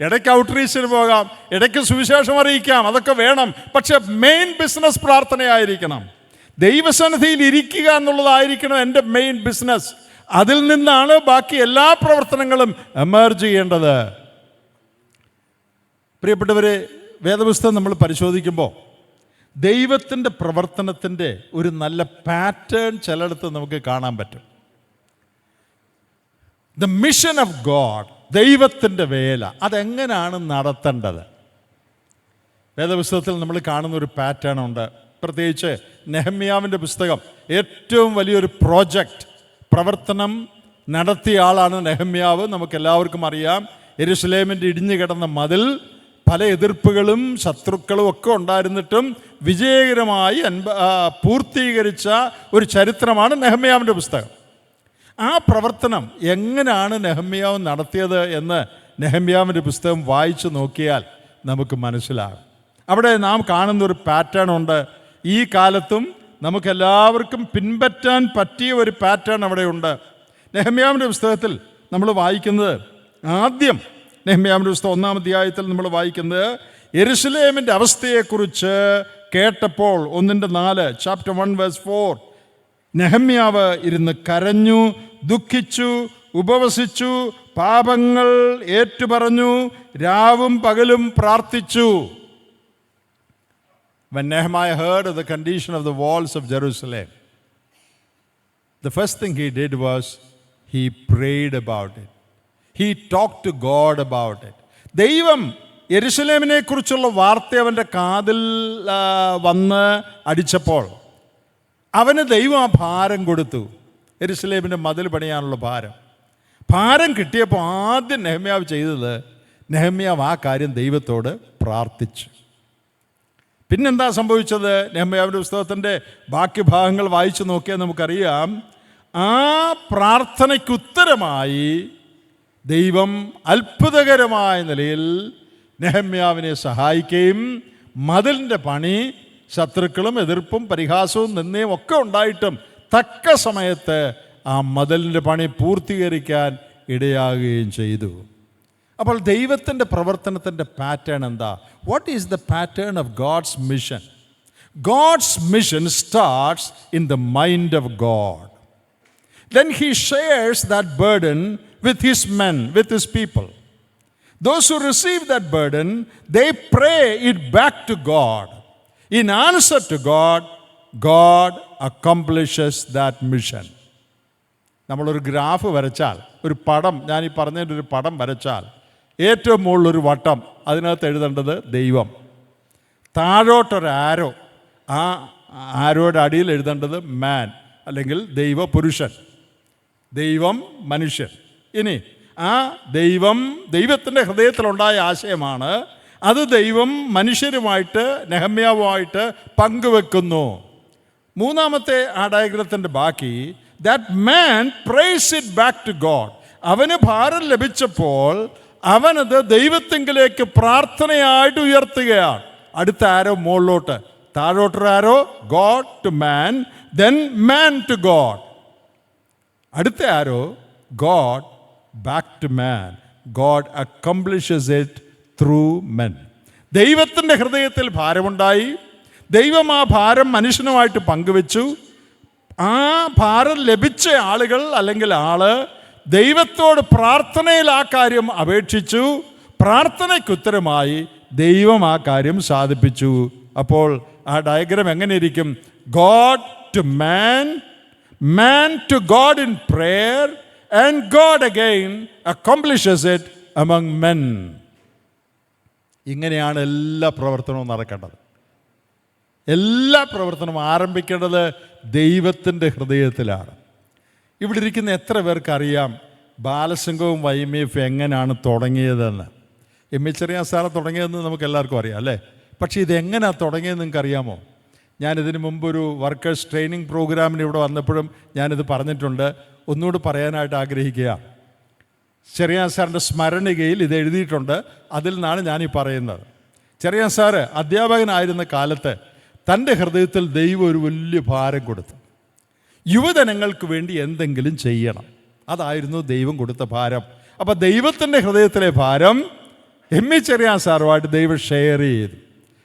ഇടയ്ക്ക് ഔട്ട്റീച്ചിന് പോകാം, ഇടയ്ക്ക് സുവിശേഷം അറിയിക്കാം, അതൊക്കെ വേണം. പക്ഷെ മെയിൻ ബിസിനസ് പ്രാർത്ഥനയായിരിക്കണം. ദൈവസന്നിധിയിൽ ഇരിക്കുക എന്നുള്ളതായിരിക്കണം എൻ്റെ മെയിൻ ബിസിനസ്. അതിൽ നിന്നാണ് ബാക്കി എല്ലാ പ്രവർത്തനങ്ങളും എമർജ് ചെയ്യേണ്ടത്. പ്രിയപ്പെട്ടവരെ, വേദപുസ്തകം നമ്മൾ പരിശോധിക്കുമ്പോൾ ദൈവത്തിൻ്റെ പ്രവർത്തനത്തിൻ്റെ ഒരു നല്ല പാറ്റേൺ ചിലയിടത്ത് നമുക്ക് കാണാൻ പറ്റും. ദ മിഷൻ ഓഫ് ഗോഡ്, ദൈവത്തിൻ്റെ വേല അതെങ്ങനെയാണ് നടത്തേണ്ടത്? വേദപുസ്തകത്തിൽ നമ്മൾ കാണുന്ന ഒരു പാറ്റേൺ ഉണ്ട്. പ്രത്യേകിച്ച് നെഹമ്യാവിൻ്റെ പുസ്തകം ഏറ്റവും വലിയൊരു പ്രോജക്റ്റ് പ്രവർത്തനം നടത്തിയ ആളാണ് നെഹമ്യാവ്. നമുക്കെല്ലാവർക്കും അറിയാം. യെരുശലേമിൻ്റെ ഇടിഞ്ഞു കിടന്ന മതിൽ പല എതിർപ്പുകളും ശത്രുക്കളും ഒക്കെ ഉണ്ടായിരുന്നിട്ടും വിജയകരമായി പൂർത്തീകരിച്ച ഒരു ചരിത്രമാണ് നെഹമ്യാവിൻ്റെ പുസ്തകം. ആ പ്രവർത്തനം എങ്ങനെയാണ് നെഹമ്യാവ് നടത്തിയത് എന്ന് നെഹമ്യാവിൻ്റെ പുസ്തകം വായിച്ചു നോക്കിയാൽ നമുക്ക് മനസ്സിലാകും. അവിടെ നാം കാണുന്ന ഒരു പാറ്റേൺ ഉണ്ട്. ഈ കാലത്തും നമുക്കെല്ലാവർക്കും പിൻപറ്റാൻ പറ്റിയ ഒരു പാറ്റേൺ അവിടെയുണ്ട്. നെഹമ്യാവിൻ്റെ പുസ്തകത്തിൽ നമ്മൾ വായിക്കുന്നത്, ആദ്യം നെഹമ്യാവിൻ്റെ പുസ്തകം 1-ാം അധ്യായത്തിൽ നമ്മൾ വായിക്കുന്നത് യെരുശലേമിൻ്റെ അവസ്ഥയെക്കുറിച്ച് കേട്ടപ്പോൾ 1:4 ചാപ്റ്റർ 1 വേഴ്സ് 4 നെഹമ്യാവ് ഇരുന്ന് കരഞ്ഞു, ദുഃഖിച്ചു, ഉപവസിച്ചു, പാപങ്ങൾ ഏറ്റുപറഞ്ഞു, രാവും പകലും പ്രാർത്ഥിച്ചു. When Nehemiah heard of the condition of the walls of Jerusalem, the first thing he did was he prayed about it. He talked to God about it. ദൈവം യെരുശലേമിനെ കുറിച്ചുള്ള വാർത്ത അവൻ്റെ കാതിൽ വന്ന് അടിച്ചപ്പോൾ അവന് ദൈവം ആ ഭാരം കൊടുത്തു. യെരുശലേമിൻ്റെ മതിൽ പണിയാനുള്ള ഭാരം കിട്ടിയപ്പോൾ ആദ്യം നെഹമ്യാവ് ചെയ്തത്, നെഹമ്യാവ് ആ കാര്യം ദൈവത്തോട് പ്രാർത്ഥിച്ചു. പിന്നെന്താ സംഭവിച്ചത്? നെഹമ്യാവിൻ്റെ പുസ്തകത്തിൻ്റെ ബാക്കി ഭാഗങ്ങൾ വായിച്ചു നോക്കിയാൽ നമുക്കറിയാം, ആ പ്രാർത്ഥനയ്ക്കുത്തരമായി ദൈവം അത്ഭുതകരമായ നിലയിൽ നെഹമ്യാവിനെ സഹായിക്കുകയും മതിലിൻ്റെ പണി ശത്രുക്കളും എതിർപ്പും പരിഹാസവും നിന്നയും ഒക്കെ ഉണ്ടായിട്ടും തക്ക സമയത്ത് ആ മതിലിൻ്റെ പണി പൂർത്തീകരിക്കാൻ ഇടയാകുകയും ചെയ്തു. അപ്പോൾ ദൈവത്തിൻ്റെ പ്രവർത്തനത്തിൻ്റെ പാറ്റേൺ എന്താ? What is the pattern of God's mission? God's mission starts in the mind of God. Then he shares that burden with his men, with his people. Those who receive that burden, they pray it back to God. In answer to God, God accomplishes that mission. നമ്മളൊരു graph വരച്ചാൽ, ഒരു പടം, ഞാൻ ഈ പറഞ്ഞതിൻ്റെ ഒരു പടം വരച്ചാൽ, ഏറ്റവും മുകളിലൊരു വട്ടം, അതിനകത്ത് എഴുതേണ്ടത് ദൈവം. താഴോട്ടൊരു ആരോ, ആ ആരോയുടെ അടിയിൽ എഴുതേണ്ടത് മാൻ, അല്ലെങ്കിൽ ദൈവപുരുഷൻ, ദൈവം മനുഷ്യൻ. ഇനി ആ ദൈവത്തിൻ്റെ ഹൃദയത്തിലുണ്ടായ ആശയമാണ്, അത് ദൈവം മനുഷ്യരുമായിട്ട് നെഹമ്യാവുമായിട്ട് പങ്കുവെക്കുന്നു. മൂന്നാമത്തെ ആ ഡയഗ്രത്തിൻ്റെ ബാക്കി, that man prays it back to God. അവന് ഭാരം ലഭിച്ചപ്പോൾ അവനത് ദൈവത്തിങ്കിലേക്ക് പ്രാർത്ഥനയായിട്ട് ഉയർത്തുകയാണ്. അടുത്ത ആരോ മുകളിലോട്ട്, താഴോട്ടൊരു arrow, God to man, then man to God. അടുത്ത arrow, God back to man. God accomplishes it through men. ദൈവത്തിൻ്റെ ഹൃദയത്തിൽ ഭാരമുണ്ടായി, ദൈവം ആ ഭാരം മനുഷ്യനുമായിട്ട് പങ്കുവെച്ചു. ആ ഭാരം ലഭിച്ച ആളുകൾ അല്ലെങ്കിൽ ആള് ദൈവത്തോട് പ്രാർത്ഥനയിൽ ആ കാര്യം അപേക്ഷിച്ചു. പ്രാർത്ഥനയ്ക്കുത്തരമായി ദൈവം ആ കാര്യം സാധിപ്പിച്ചു. അപ്പോൾ ആ ഡയഗ്രം എങ്ങനെ ഇരിക്കും? God to man, man to God in prayer, and God again accomplishes it among men. ഇങ്ങനെയാണ് എല്ലാ പ്രവർത്തനവും നടക്കേണ്ടത്. എല്ലാ പ്രവർത്തനവും ആരംഭിക്കേണ്ടത് ദൈവത്തിൻ്റെ ഹൃദയത്തിലാണ്. ഇവിടെ ഇരിക്കുന്ന എത്ര പേർക്കറിയാം ബാലസംഘവും YMF എങ്ങനെയാണ് തുടങ്ങിയതെന്ന്? ചെറിയ സാറ് തുടങ്ങിയതെന്ന് നമുക്ക് എല്ലാവർക്കും അറിയാം അല്ലേ? പക്ഷേ ഇതെങ്ങനെയാണ് തുടങ്ങിയതെന്ന് നിങ്ങൾക്ക് അറിയാമോ? ഞാനിതിന് മുമ്പൊരു വർക്കേഴ്സ് ട്രെയിനിങ് പ്രോഗ്രാമിന് ഇവിടെ വന്നപ്പോഴും ഞാനിത് പറഞ്ഞിട്ടുണ്ട്. ഒന്നുകൂടി പറയാനായിട്ട് ആഗ്രഹിക്കുക. ചെറിയാൻ സാറിൻ്റെ സ്മരണികയിൽ ഇത് എഴുതിയിട്ടുണ്ട്. അതിൽ നിന്നാണ് ഞാനീ പറയുന്നത്. ചെറിയാൻ സാറ് അധ്യാപകനായിരുന്ന കാലത്ത് തൻ്റെ ഹൃദയത്തിൽ ദൈവം ഒരു വലിയ ഭാരം കൊടുത്തു. യുവജനങ്ങൾക്ക് വേണ്ടി എന്തെങ്കിലും ചെയ്യണം. അതായിരുന്നു ദൈവം കൊടുത്ത ഭാരം. അപ്പോൾ ദൈവത്തിൻ്റെ ഹൃദയത്തിലെ ഭാരം ചെറിയാൻ സാറുമായിട്ട് ദൈവം ഷെയർ ചെയ്തു.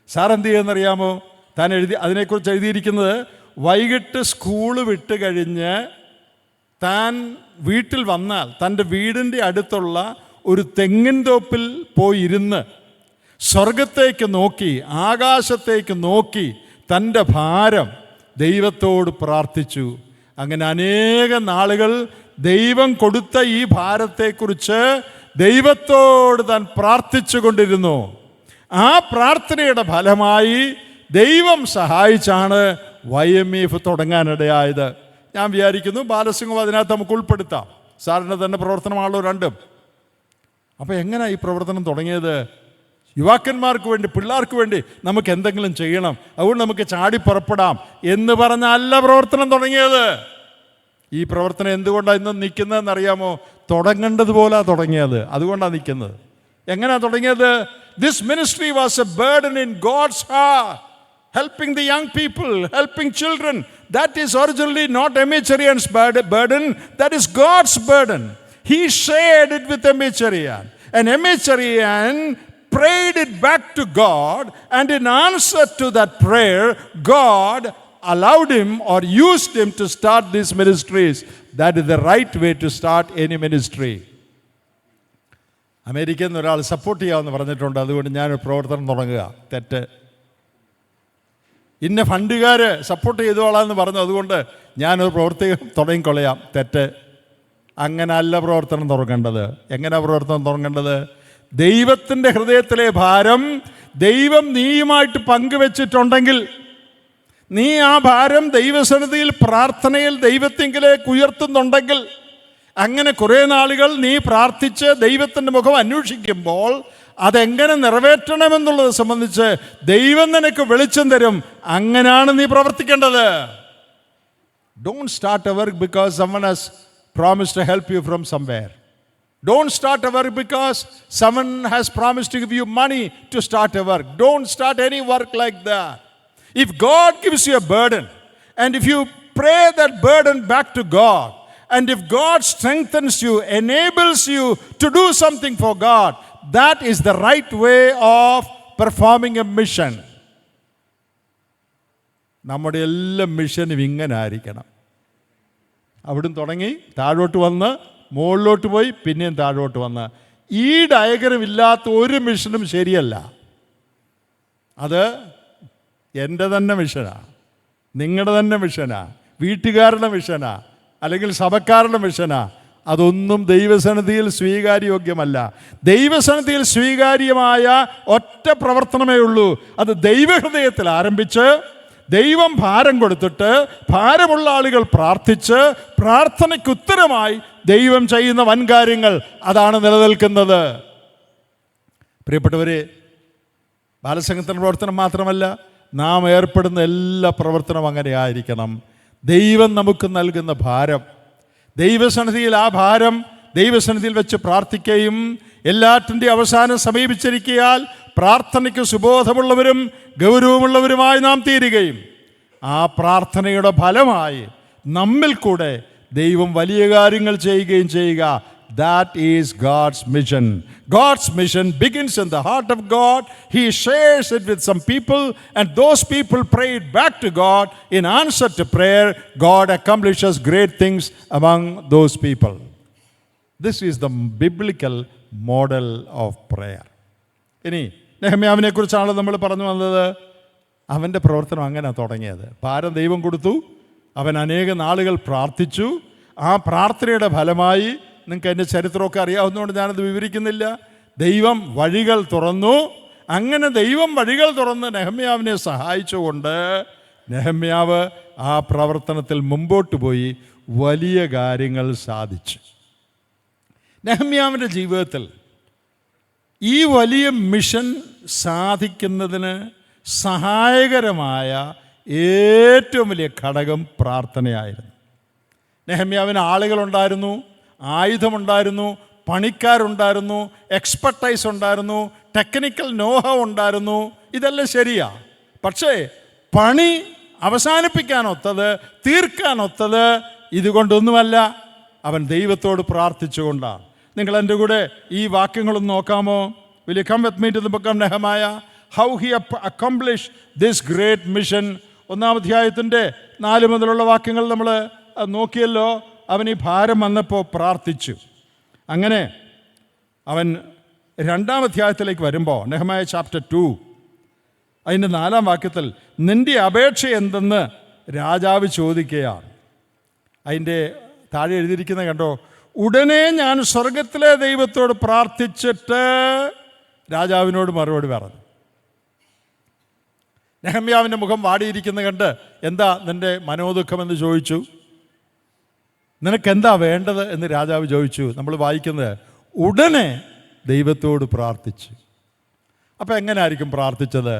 സാർ എന്ത് ചെയ്യുമെന്നറിയാമോ? താൻ അതിനെക്കുറിച്ച് എഴുതിയിരിക്കുന്നത്, വൈകിട്ട് സ്കൂള് വിട്ട് കഴിഞ്ഞ് താൻ വീട്ടിൽ വന്നാൽ തൻ്റെ വീടിൻ്റെ അടുത്തുള്ള ഒരു തെങ്ങിൻ തോപ്പിൽ പോയിരുന്ന് സ്വർഗത്തേക്ക് നോക്കി, ആകാശത്തേക്ക് നോക്കി തൻ്റെ ഭാരം ദൈവത്തോട് പ്രാർത്ഥിച്ചു. അങ്ങനെ അനേക നാളുകൾ ദൈവം കൊടുത്ത ഈ ഭാരത്തെക്കുറിച്ച് ദൈവത്തോട് താൻ പ്രാർത്ഥിച്ചു കൊണ്ടിരുന്നു. ആ പ്രാർത്ഥനയുടെ ഫലമായി ദൈവം സഹായിച്ചാണ് YMF തുടങ്ങാനിടയായത്. ഞാൻ വിചാരിക്കുന്നു ബാലസിംഹം അതിനകത്ത് നമുക്ക് ഉൾപ്പെടുത്താം. സാറിൻ്റെ തന്നെ പ്രവർത്തനമാണല്ലോ രണ്ടും. അപ്പോൾ എങ്ങനെയാണ് ഈ പ്രവർത്തനം തുടങ്ങിയത്? യുവാക്കന്മാർക്ക് വേണ്ടി, പിള്ളേർക്ക് വേണ്ടി നമുക്ക് എന്തെങ്കിലും ചെയ്യണം, അതുകൊണ്ട് നമുക്ക് ചാടി പുറപ്പെടാം എന്ന് പറഞ്ഞല്ല പ്രവർത്തനം തുടങ്ങിയത്. ഈ പ്രവർത്തനം എന്തുകൊണ്ടാണ് ഇന്ന് നിൽക്കുന്നതെന്നറിയാമോ? തുടങ്ങേണ്ടതുപോലെ തുടങ്ങിയത്, അതുകൊണ്ടാണ് നിൽക്കുന്നത്. എങ്ങനെയാണ് തുടങ്ങിയത്? This ministry was a burden in God's heart. Helping the young people, helping children. That is originally not Emmecherian's burden, that is God's burden. He shared it with Emmecherian. And Emmecherian prayed it back to God, and in answer to that prayer, God allowed him or used him to start these ministries. That is the right way to start any ministry. അമേരിക്കയിൽ നിന്ന് ഒരാൾ support ചെയ്യാമെന്ന് പറഞ്ഞിട്ടുണ്ട്, അതുകൊണ്ട് ഞാനൊരു പ്രവർത്തനം തുടങ്ങുക. തെറ്റ്. ഇന്ന ഫണ്ടുകാർ സപ്പോർട്ട് ചെയ്തോളാമെന്ന് പറഞ്ഞു, അതുകൊണ്ട് ഞാനൊരു പ്രവർത്തനം തുടങ്ങിക്കൊള്ളയാം. തെറ്റ്. അങ്ങനല്ല പ്രവർത്തനം തുടങ്ങേണ്ടത്. എങ്ങനെയാണ് പ്രവർത്തനം തുടങ്ങേണ്ടത്? ദൈവത്തിൻ്റെ ഹൃദയത്തിലെ ഭാരം ദൈവം നീയുമായിട്ട് പങ്കുവെച്ചിട്ടുണ്ടെങ്കിൽ, നീ ആ ഭാരം ദൈവസന്നിധിയിൽ പ്രാർത്ഥനയിൽ ദൈവത്തിങ്കിലേക്ക് ഉയർത്തുന്നുണ്ടെങ്കിൽ, അങ്ങനെ കുറേ നാളുകൾ നീ പ്രാർത്ഥിച്ച് ദൈവത്തിൻ്റെ മുഖം അന്വേഷിക്കുമ്പോൾ അതെങ്ങനെ നിറവേറ്റണമെന്നുള്ളത് സംബന്ധിച്ച് ദൈവം നിനക്ക് വെളിച്ചം തരും. അങ്ങനെയാണ് നീ പ്രവർത്തിക്കേണ്ടത്. Don't start a work because someone has promised to help you from somewhere. Don't start a work because someone has promised to give you money to start a work. Don't start any work like that. If God gives you a burden, and if you pray that burden back to God, and if God strengthens you, enables you to do something for God, that is the right way of performing a mission. നമ്മുടെ എല്ലാ മിഷനും ഇങ്ങനെ ആയിരിക്കണം. അവിടുന്ന് തുടങ്ങി താഴോട്ട് വന്ന് മുകളിലോട്ട് പോയി പിന്നെയും താഴോട്ട് വന്ന്, ഈ ഡയഗ്രം ഇല്ലാത്ത ഒരു മിഷനും ശരിയല്ല. അത് എൻ്റെ തന്നെ മിഷനാണ്, നിങ്ങളുടെ തന്നെ മിഷനാണ്, വീട്ടുകാരുടെ മിഷനാണ്, അല്ലെങ്കിൽ സഭക്കാരുടെ മിഷനാണ്. അതൊന്നും ദൈവസന്നിധിയിൽ സ്വീകാര്യോഗ്യമല്ല. ദൈവസന്നിധിയിൽ സ്വീകാര്യമായ ഒറ്റ പ്രവർത്തനമേ ഉള്ളൂ. അത് ദൈവഹൃദയത്തിൽ ആരംഭിച്ച് ദൈവം ഭാരം കൊടുത്തിട്ട് ഭാരമുള്ള ആളുകൾ പ്രാർത്ഥിച്ച് പ്രാർത്ഥനയ്ക്ക് ഉത്തരമായി ദൈവം ചെയ്യുന്ന വൻകാര്യങ്ങൾ, അതാണ് നിലനിൽക്കുന്നത്. പ്രിയപ്പെട്ടവരെ, ബാലസംഘത്തിൻ്റെ പ്രവർത്തനം മാത്രമല്ല, നാം ഏർപ്പെടുന്ന എല്ലാ പ്രവർത്തനവും അങ്ങനെ ആയിരിക്കണം. ദൈവം നമുക്ക് നൽകുന്ന ഭാരം, ദൈവസന്നിധിയിൽ ആ ഭാരം ദൈവസന്നിധിയിൽ വെച്ച് പ്രാർത്ഥിക്കുകയും എല്ലാറ്റിൻ്റെ അവസാനം സമീപിച്ചിരിക്കയാൽ പ്രാർത്ഥനയ്ക്ക് സുബോധമുള്ളവരും ഗൗരവമുള്ളവരുമായി നാം തീരുകയും ആ പ്രാർത്ഥനയുടെ ഫലമായി നമ്മിൽ കൂടെ ദൈവം വലിയ കാര്യങ്ങൾ ചെയ്യുകയും ചെയ്യുക. That is God's mission. God's mission begins in the heart of God. He shares it with some people, and those people pray it back to God. In answer to prayer, God accomplishes great things among those people. This is the biblical model of prayer. ഇനി നെഹമ്യാവിനെ കുറിച്ചാണ് നമ്മൾ പറഞ്ഞു വന്നത്. അവൻ്റെ പ്രവർത്തനം അങ്ങനെ തുടങ്ങിയത്. ഭാരം ദൈവം കൊടുത്തു, അവൻ അനേക നാളുകൾ പ്രാർത്ഥിച്ചു. ആ പ്രാർത്ഥനയുടെ ഫലമായി, നിങ്ങൾക്ക് എൻ്റെ ചരിത്രമൊക്കെ അറിയാവുന്നതുകൊണ്ട് ഞാനത് വിവരിക്കുന്നില്ല, ദൈവം വഴികൾ തുറന്നു. അങ്ങനെ ദൈവം വഴികൾ തുറന്ന് നെഹമ്യാവിനെ സഹായിച്ചുകൊണ്ട് നെഹമ്യാവ് ആ പ്രവർത്തനത്തിൽ മുമ്പോട്ട് പോയി വലിയ കാര്യങ്ങൾ സാധിച്ചു. നെഹമ്യാവിൻ്റെ ജീവിതത്തിൽ ഈ വലിയ മിഷൻ സാധിക്കുന്നതിന് സഹായകരമായ ഏറ്റവും വലിയ ഘടകം പ്രാർത്ഥനയായിരുന്നു. നെഹമ്യാവിന് ആളുകളുണ്ടായിരുന്നു, ആയുധമുണ്ടായിരുന്നു, പണിക്കാരുണ്ടായിരുന്നു, എക്സ്പെർട്ടൈസ് ഉണ്ടായിരുന്നു, ടെക്നിക്കൽ നോഹ ഉണ്ടായിരുന്നു. ഇതെല്ലാം ശരിയാ. പക്ഷേ പണി അവസാനിപ്പിക്കാനൊത്തത്, തീർക്കാനൊത്തത് ഇതുകൊണ്ടൊന്നുമല്ല, അവൻ ദൈവത്തോട് പ്രാർത്ഥിച്ചുകൊണ്ടാണ്. നിങ്ങൾ എൻ്റെ കൂടെ ഈ വാക്യങ്ങളൊന്ന് നോക്കാമോ? Will you come with me to the book of Nehemiah? How he accomplished this great mission. 1-ാം അധ്യായത്തിൻ്റെ 4 മുതലുള്ള വാക്യങ്ങൾ നമ്മൾ നോക്കിയല്ലോ. അവൻ ഈ ഭാരം വന്നപ്പോൾ പ്രാർത്ഥിച്ചു. അങ്ങനെ അവൻ 2-ാം അധ്യായത്തിലേക്ക് വരുമ്പോൾ, നെഹമ്യാ ചാപ്റ്റർ 2 അതിൻ്റെ 4-ാം വാക്യത്തിൽ, നിൻ്റെ അപേക്ഷ എന്തെന്ന് രാജാവ് ചോദിക്കുകയാണ്. അതിൻ്റെ താഴെ എഴുതിയിരിക്കുന്നത് കണ്ടോ, ഉടനെ ഞാൻ സ്വർഗത്തിലെ ദൈവത്തോട് പ്രാർത്ഥിച്ചിട്ട് രാജാവിനോട് മറുപടി പറഞ്ഞു. നെഹമ്യാവിൻ്റെ മുഖം വാടിയിരിക്കുന്ന കണ്ട്, എന്താ നിൻ്റെ മനോദുഃഖമെന്ന് ചോദിച്ചു. നിനക്കെന്താ വേണ്ടത് എന്ന് രാജാവ് ചോദിച്ചു. നമ്മൾ വായിക്കുന്നത് ഉടനെ ദൈവത്തോട് പ്രാർത്ഥിച്ചു. അപ്പോൾ എങ്ങനെയായിരിക്കും പ്രാർത്ഥിച്ചത്?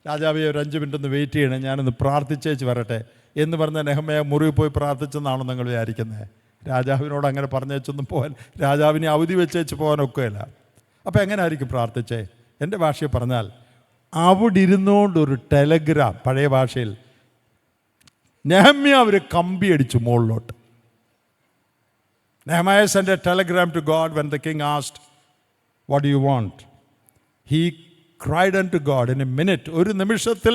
രാജാവെ ഒരു 5 മിനിറ്റ് ഒന്ന് വെയിറ്റ് ചെയ്യണം, ഞാനൊന്ന് പ്രാർത്ഥിച്ചേച്ച് വരട്ടെ എന്ന് പറഞ്ഞ നെഹമ്യാ മുറിവ് പോയി പ്രാർത്ഥിച്ചെന്നാണോ നിങ്ങൾ വിചാരിക്കുന്നത്? രാജാവിനോട് അങ്ങനെ പറഞ്ഞേച്ചൊന്നും പോകാൻ, രാജാവിനെ അവധി വെച്ചേച്ച് പോകാനൊക്കെയല്ല. അപ്പോൾ എങ്ങനെയായിരിക്കും പ്രാർത്ഥിച്ചേ? എൻ്റെ ഭാഷയിൽ പറഞ്ഞാൽ, അവിടെ ഇരുന്നുകൊണ്ടൊരു ടെലഗ്രാം, പഴയ ഭാഷയിൽ നെഹമ്യാ ഒരു കമ്പി അടിച്ചു മുകളിലോട്ട്. Nehemiah sent a telegram to God when the king asked, what do you want? He cried unto God in a minute. ഒരു നിമിഷത്തിൽ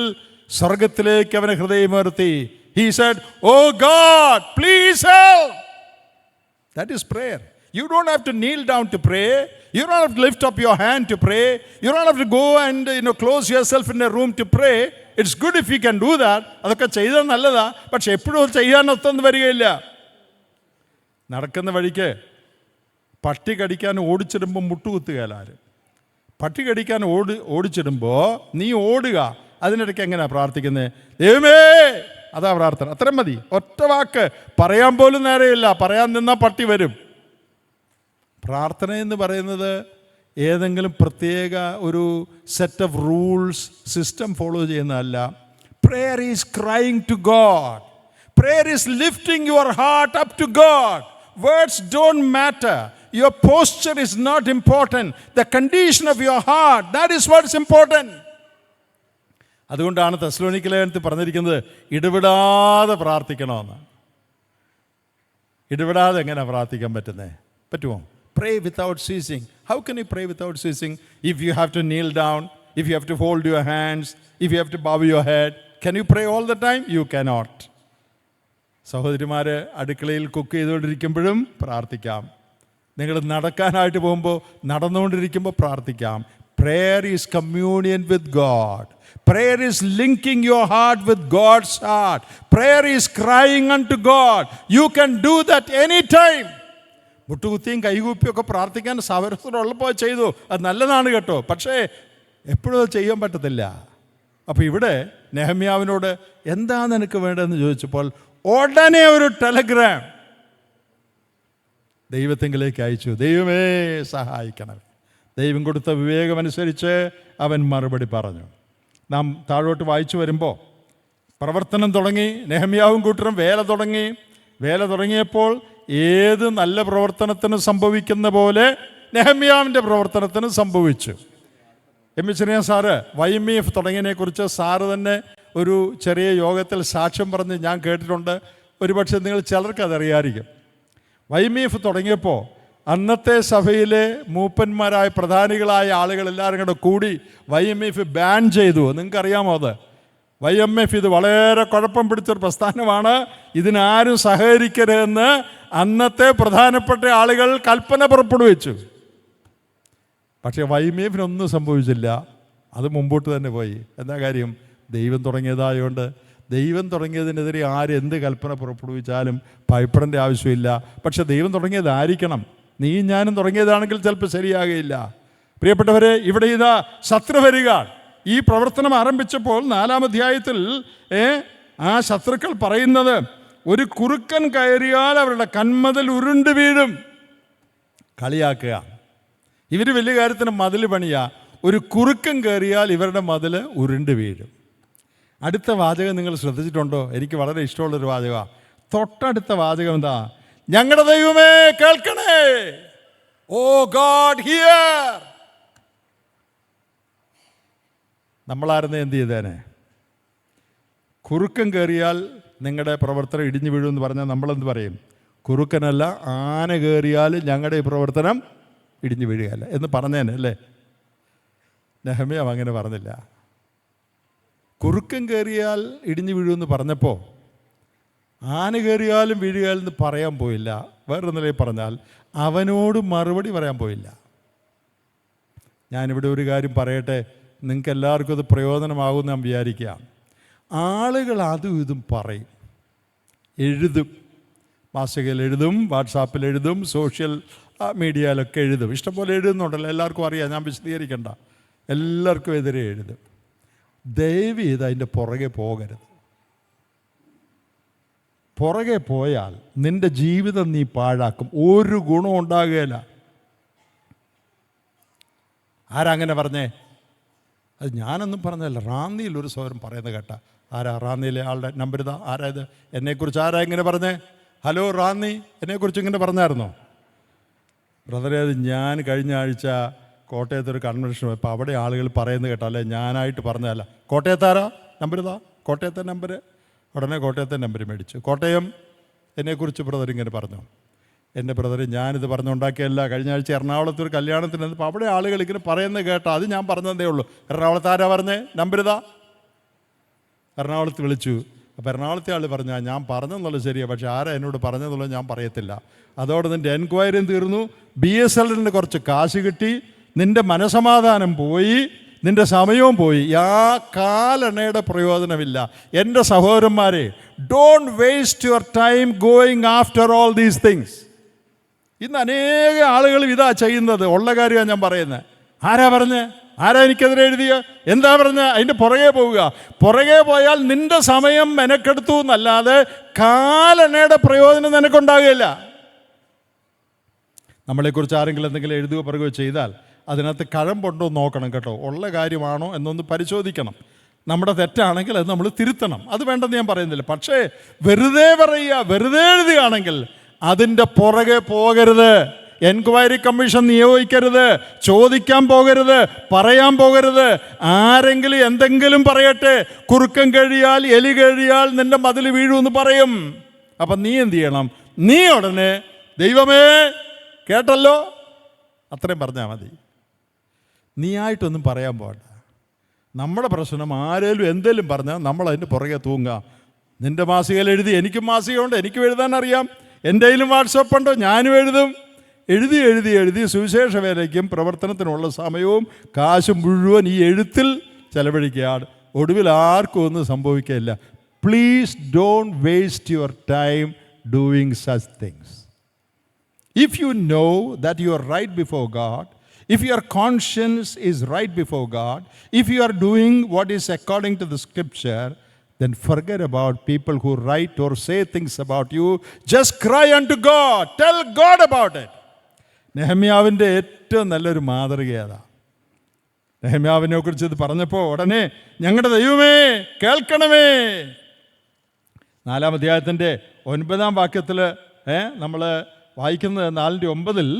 സ്വർഗത്തിലേക്ക് അവനെ ഹൃദയമുയർത്തി. He said, oh God, please help. That is prayer. You don't have to kneel down to pray. You don't have to lift up your hand to pray. You don't have to go and close yourself in a room to pray. It's good if you can do that. അതൊക്കെ ചെയ്താൽ നല്ലതാ. പക്ഷെ എപ്പോഴും ചെയ്യാനൊത്തൊന്നും വരികയില്ല. നടക്കുന്ന വഴിക്ക് പട്ടി കടിക്കാൻ ഓടിച്ചിടുമ്പോൾ മുട്ടുകുത്തുകയില്ലാരും. പട്ടി കടിക്കാൻ ഓടിച്ചിടുമ്പോൾ നീ ഓടുക. അതിനിടയ്ക്ക് എങ്ങനെയാണ് പ്രാർത്ഥിക്കുന്നത്? ദൈവമേ, അതാ പ്രാർത്ഥന. അത്രയും മതി. ഒറ്റ വാക്ക് പറയാൻ പോലും നേരെയില്ല. പറയാൻ നിന്നാൽ പട്ടി വരും. പ്രാർത്ഥന എന്ന് പറയുന്നത് ഏതെങ്കിലും പ്രത്യേക ഒരു set of rules, system follow ചെയ്യുന്നതല്ല. Prayer is crying to God. Prayer is lifting your heart up to God. Words don't matter. Your posture is not important. The condition of your heart, that is what is important. അതുകൊണ്ടാണ് തെസ്സലോനിക്ക ലേഖനത്തിൽ പറഞ്ഞിരിക്കുന്നത് ഇടവിടാതെ പ്രാർത്ഥിക്കണമെന്ന്. ഇടവിടാതെ എങ്ങനെയാണ് പ്രാർത്ഥിക്കാൻ പറ്റുമോ? Pray without ceasing. How can you pray without ceasing? If you have to kneel down, if you have to hold your hands, if you have to bow your head, can you pray all the time? You cannot. സഹോദരിമാർ, അടുക്കളയിൽ cook ചെയ്തുകൊണ്ടിരിക്കുമ്പോഴും പ്രാർത്ഥിക്കാം. നിങ്ങൾ നടക്കാനായിട്ട് പോകുമ്പോൾ, നടന്നുകൊണ്ടിരിക്കുമ്പോൾ പ്രാർത്ഥിക്കാം. Prayer is communion with God. Prayer is linking your heart with God's heart. Prayer is crying unto God. You can do that anytime. മുട്ടുകുത്തിയും കൈകൂപ്പിയൊക്കെ പ്രാർത്ഥിക്കാൻ സൗകര്യമുള്ളപ്പോൾ ചെയ്തു, അത് നല്ലതാണ് കേട്ടോ. പക്ഷേ എപ്പോഴും അത് ചെയ്യാൻ പറ്റത്തില്ല. അപ്പോൾ ഇവിടെ നെഹമ്യാവിനോട് എന്താ നിനക്ക് വേണ്ടതെന്ന് ചോദിച്ചപ്പോൾ ഉടനെ ഒരു ടെലഗ്രാം ദൈവത്തെങ്കിലേക്ക് അയച്ചു. ദൈവമേ സഹായിക്കണം. ദൈവം കൊടുത്ത വിവേകമനുസരിച്ച് അവൻ മറുപടി പറഞ്ഞു. നാം താഴോട്ട് വായിച്ചു വരുമ്പോൾ പ്രവർത്തനം തുടങ്ങി. നെഹമ്യാവും കൂട്ടരും വേല തുടങ്ങിയപ്പോൾ ഏത് നല്ല പ്രവർത്തനത്തിനും സംഭവിക്കുന്ന പോലെ നെഹമ്യാവിൻ്റെ പ്രവർത്തനത്തിനും സംഭവിച്ചു. എം ചെറിയ സാറ് YMEF തുടങ്ങിയതിനെക്കുറിച്ച് സാറ് തന്നെ ഒരു ചെറിയ യോഗത്തിൽ സാക്ഷ്യം പറഞ്ഞ് ഞാൻ കേട്ടിട്ടുണ്ട്. ഒരുപക്ഷെ നിങ്ങൾ ചിലർക്ക് അതറിയായിരിക്കും. YMEF തുടങ്ങിയപ്പോൾ അന്നത്തെ സഭയിലെ മൂപ്പന്മാരായ പ്രധാനികളായ ആളുകൾ എല്ലാവരും കൂടെ കൂടി YMEF ബാൻ ചെയ്തു. നിങ്ങൾക്കറിയാമോ അത്? YMF ഇത് വളരെ കുഴപ്പം പിടിച്ചൊരു പ്രസ്ഥാനമാണ്, ഇതിനാരും സഹകരിക്കരുതെന്ന് അന്നത്തെ പ്രധാനപ്പെട്ട ആളുകൾ കൽപ്പന പുറപ്പെടുവിച്ചു. പക്ഷേ YMEFനൊന്നും സംഭവിച്ചില്ല. അത് മുമ്പോട്ട് തന്നെ പോയി. എന്താ കാര്യം? ദൈവം തുടങ്ങിയതായതുകൊണ്ട്. ദൈവം തുടങ്ങിയതിനെതിരെ എന്ത് കൽപ്പന പുറപ്പെടുവിച്ചാലും ഭയപ്പെടേണ്ട ആവശ്യമില്ല. പക്ഷെ ദൈവം തുടങ്ങിയതായിരിക്കണം. നീയും ഞാനും തുടങ്ങിയതാണെങ്കിൽ ചിലപ്പോൾ ശരിയാകുകയില്ല. പ്രിയപ്പെട്ടവരെ, ഇവിടെ ഇതാ ശത്രു വരിക. ഈ പ്രവർത്തനം ആരംഭിച്ചപ്പോൾ 4-ാം അധ്യായത്തിൽ ആ ശത്രുക്കൾ പറയുന്നത്, ഒരു കുറുക്കൻ കയറിയാൽ അവരുടെ കന്മതിൽ ഉരുണ്ട് വീഴും. കളിയാക്കുക. ഇവർ വലിയ കാര്യത്തിന് മതിൽ പണിയാ. ഒരു കുറുക്കൻ കയറിയാൽ ഇവരുടെ മതിൽ ഉരുണ്ട് വീഴും. അടുത്ത വാചകം നിങ്ങൾ ശ്രദ്ധിച്ചിട്ടുണ്ടോ? എനിക്ക് വളരെ ഇഷ്ടമുള്ളൊരു വാചകമാണ്. തൊട്ടടുത്ത വാചകം എന്താ? ഞങ്ങളുടെ ദൈവമേ കേൾക്കണേ. ഓ ഗോഡ് ഹിയർ. നമ്മളായിരുന്നു എന്ത് ചെയ്തേനെ? കുറുക്കൻ കയറിയാൽ നിങ്ങളുടെ പ്രവർത്തനം ഇടിഞ്ഞു വീഴുമെന്ന് പറഞ്ഞാൽ നമ്മളെന്ത് പറയും? കുറുക്കനല്ല, ആന കയറിയാൽ ഞങ്ങളുടെ ഈ പ്രവർത്തനം ഇടിഞ്ഞു വീഴുകയല്ല എന്ന് പറഞ്ഞേനെ അല്ലേ? നെഹമ്യാവ് അങ്ങനെ പറഞ്ഞില്ല. കുറുക്കൻ കയറിയാൽ ഇടിഞ്ഞു വീഴുമെന്ന് പറഞ്ഞപ്പോൾ ആന കയറിയാലും വീഴുകയെന്ന് പറയാൻ പോയില്ല. വേറൊരു നിലയിൽ പറഞ്ഞാൽ അവനോട് മറുപടി പറയാൻ പോയില്ല. ഞാനിവിടെ ഒരു കാര്യം പറയട്ടെ, നിങ്ങൾക്ക് എല്ലാവർക്കും അത് പ്രയോജനമാകുമെന്ന് ഞാൻ വിചാരിക്കാം. ആളുകൾ അതും ഇതും പറയും, എഴുതും, മാസികയിൽ എഴുതും, വാട്സാപ്പിൽ എഴുതും, സോഷ്യൽ മീഡിയയിലൊക്കെ എഴുതും. ഇഷ്ടംപോലെ എഴുതുന്നുണ്ടല്ലോ, എല്ലാവർക്കും അറിയാം, ഞാൻ വിശദീകരിക്കണ്ട. എല്ലാവർക്കും എതിരെ എഴുതും. ദയവ് ചെയ്ത് അതിൻ്റെ പുറകെ പോകരുത്. പുറകെ പോയാൽ നിൻ്റെ ജീവിതം നീ പാഴാക്കും. ഒരു ഗുണം ഉണ്ടാകുകയില്ല. ആരങ്ങനെ പറഞ്ഞേ? അത് ഞാനൊന്നും പറഞ്ഞതല്ല. റാന്നിയിൽ ഒരു സൗരം പറയുന്നത് കേട്ട. ആരാ റാന്നിയിലെ ആളുടെ നമ്പർ ഇതാ? ആരാ ഇത്? എന്നെക്കുറിച്ച് ആരാ ഇങ്ങനെ പറഞ്ഞേ? ഹലോ റാന്നി, എന്നെക്കുറിച്ച് ഇങ്ങനെ പറഞ്ഞായിരുന്നോ? ബ്രദറെ, അത് ഞാൻ കഴിഞ്ഞ ആഴ്ച കോട്ടയത്തൊരു കൺവെൻഷൻ പോയപ്പോൾ അവിടെ ആളുകൾ പറയുന്നത് കേട്ടോ. അല്ലേ, ഞാനായിട്ട് പറഞ്ഞതല്ല. കോട്ടയത്താരാ? നമ്പർ ഇതാ, കോട്ടയത്തെ നമ്പർ. ഉടനെ കോട്ടയത്തെ നമ്പർ മേടിച്ചു. കോട്ടയം എന്നെക്കുറിച്ച് ബ്രദർ ഇങ്ങനെ പറഞ്ഞു. എൻ്റെ ബ്രദർ, ഞാനിത് പറഞ്ഞുണ്ടാക്കിയല്ല. കഴിഞ്ഞ ആഴ്ച എറണാകുളത്ത് ഒരു കല്യാണത്തിന് വന്നപ്പോൾ അവിടെ ആളുകൾ ഇങ്ങനെ പറയുന്നത് കേട്ടോ. അത് ഞാൻ പറഞ്ഞതേ ഉള്ളൂ. എറണാകുളത്ത് ആരാ പറഞ്ഞേ? നമ്പർ ഇതാ. എറണാകുളത്ത് വിളിച്ചു. അപ്പോൾ എറണാകുളത്തെ ആൾ പറഞ്ഞാൽ ഞാൻ പറഞ്ഞെന്നുള്ളത് ശരിയാണ്, പക്ഷേ ആരാ എന്നോട് പറഞ്ഞെന്നുള്ളത് ഞാൻ പറയത്തില്ല. അതോടെ നിൻ്റെ എൻക്വയറിയും തീർന്നു, BSLൻ്റെ കുറച്ച് കാശ് കിട്ടി, നിൻ്റെ മനസമാധാനം പോയി, നിൻ്റെ സമയവും പോയി. കാലെണ്ണയുടെ പ്രയോജനമില്ല. എൻ്റെ സഹോദരന്മാരെ, don't waste your time going after all these things. ഇന്ന് അനേക ആളുകളും ഇതാ ചെയ്യുന്നത്. ഉള്ള കാര്യമാണ് ഞാൻ പറയുന്നത്. ആരാ പറഞ്ഞ്? ആരാ എനിക്കെതിരെ എഴുതിയ? എന്താ പറഞ്ഞ? അതിൻ്റെ പുറകെ പോവുക. പുറകെ പോയാൽ നിന്റെ സമയം മെനക്കെടുത്തു എന്നല്ലാതെ കാലെണ്ണയുടെ പ്രയോജനം നിനക്കുണ്ടാകുകയില്ല. നമ്മളെക്കുറിച്ച് ആരെങ്കിലും എന്തെങ്കിലും എഴുതുകയോ പറയുകയോ ചെയ്താൽ അതിനകത്ത് കഴമ്പുണ്ടോ എന്ന് നോക്കണം കേട്ടോ. ഉള്ള കാര്യമാണോ എന്നൊന്ന് പരിശോധിക്കണം. നമ്മുടെ തെറ്റാണെങ്കിൽ അത് നമ്മൾ തിരുത്തണം. അത് വേണ്ടെന്ന് ഞാൻ പറയുന്നില്ല. പക്ഷേ വെറുതെ പറയുക, വെറുതെ എഴുതുകയാണെങ്കിൽ അതിൻ്റെ പുറകെ പോകരുത്. എൻക്വയറി കമ്മീഷൻ നിയോഗിക്കരുത്, ചോദിക്കാൻ പോകരുത്, പറയാൻ പോകരുത്. ആരെങ്കിലും എന്തെങ്കിലും പറയട്ടെ, കുറുക്കൻ കഴിയാൽ എലി കഴിയാൽ നിന്റെ മതിൽ വീഴുമെന്ന് പറയും. അപ്പം നീ എന്ത് ചെയ്യണം? നീ ഉടനെ ദൈവമേ കേട്ടല്ലോ അത്രയും പറഞ്ഞാൽ മതി. നീയായിട്ടൊന്നും പറയാൻ പോകണ്ട. നമ്മുടെ പ്രശ്നം ആരേലും എന്തേലും പറഞ്ഞാൽ നമ്മളതിൻ്റെ പുറകെ തൂങ്ങുക. നിൻ്റെ മാസികയിൽ എഴുതി, എനിക്കും മാസികയുണ്ട്, എനിക്കും എഴുതാൻ അറിയാം, എൻ്റെ കയ്യിലും വാട്സപ്പ് ഉണ്ട്, ഞാനും എഴുതും. എഴുതി എഴുതി എഴുതി സുവിശേഷ വേലയ്ക്കും പ്രവർത്തനത്തിനുള്ള സമയവും കാശും മുഴുവൻ ഈ എഴുത്തിൽ ചെലവഴിക്കുകയാണ്. ഒടുവിൽ ആർക്കും ഒന്നും സംഭവിക്കുകയില്ല. Please don't waste your time doing such things. If you know that you are right before God, if your conscience is right before God, if you are doing what is according to the scripture, then forget about people who write or say things about you. Just cry unto God. Tell God about it. നെഹമ്യാവിൻ്റെ ഏറ്റവും നല്ലൊരു മാതൃക അതാ. നെഹമ്യാവിനെ കുറിച്ച് ഇത് പറഞ്ഞപ്പോൾ ഉടനെ ഞങ്ങളുടെ ദൈവമേ കേൾക്കണമേ. 4-ാം അധ്യായത്തിൻ്റെ 9-ാം വാക്യത്തിൽ നമ്മൾ വായിക്കുന്നത് 4:9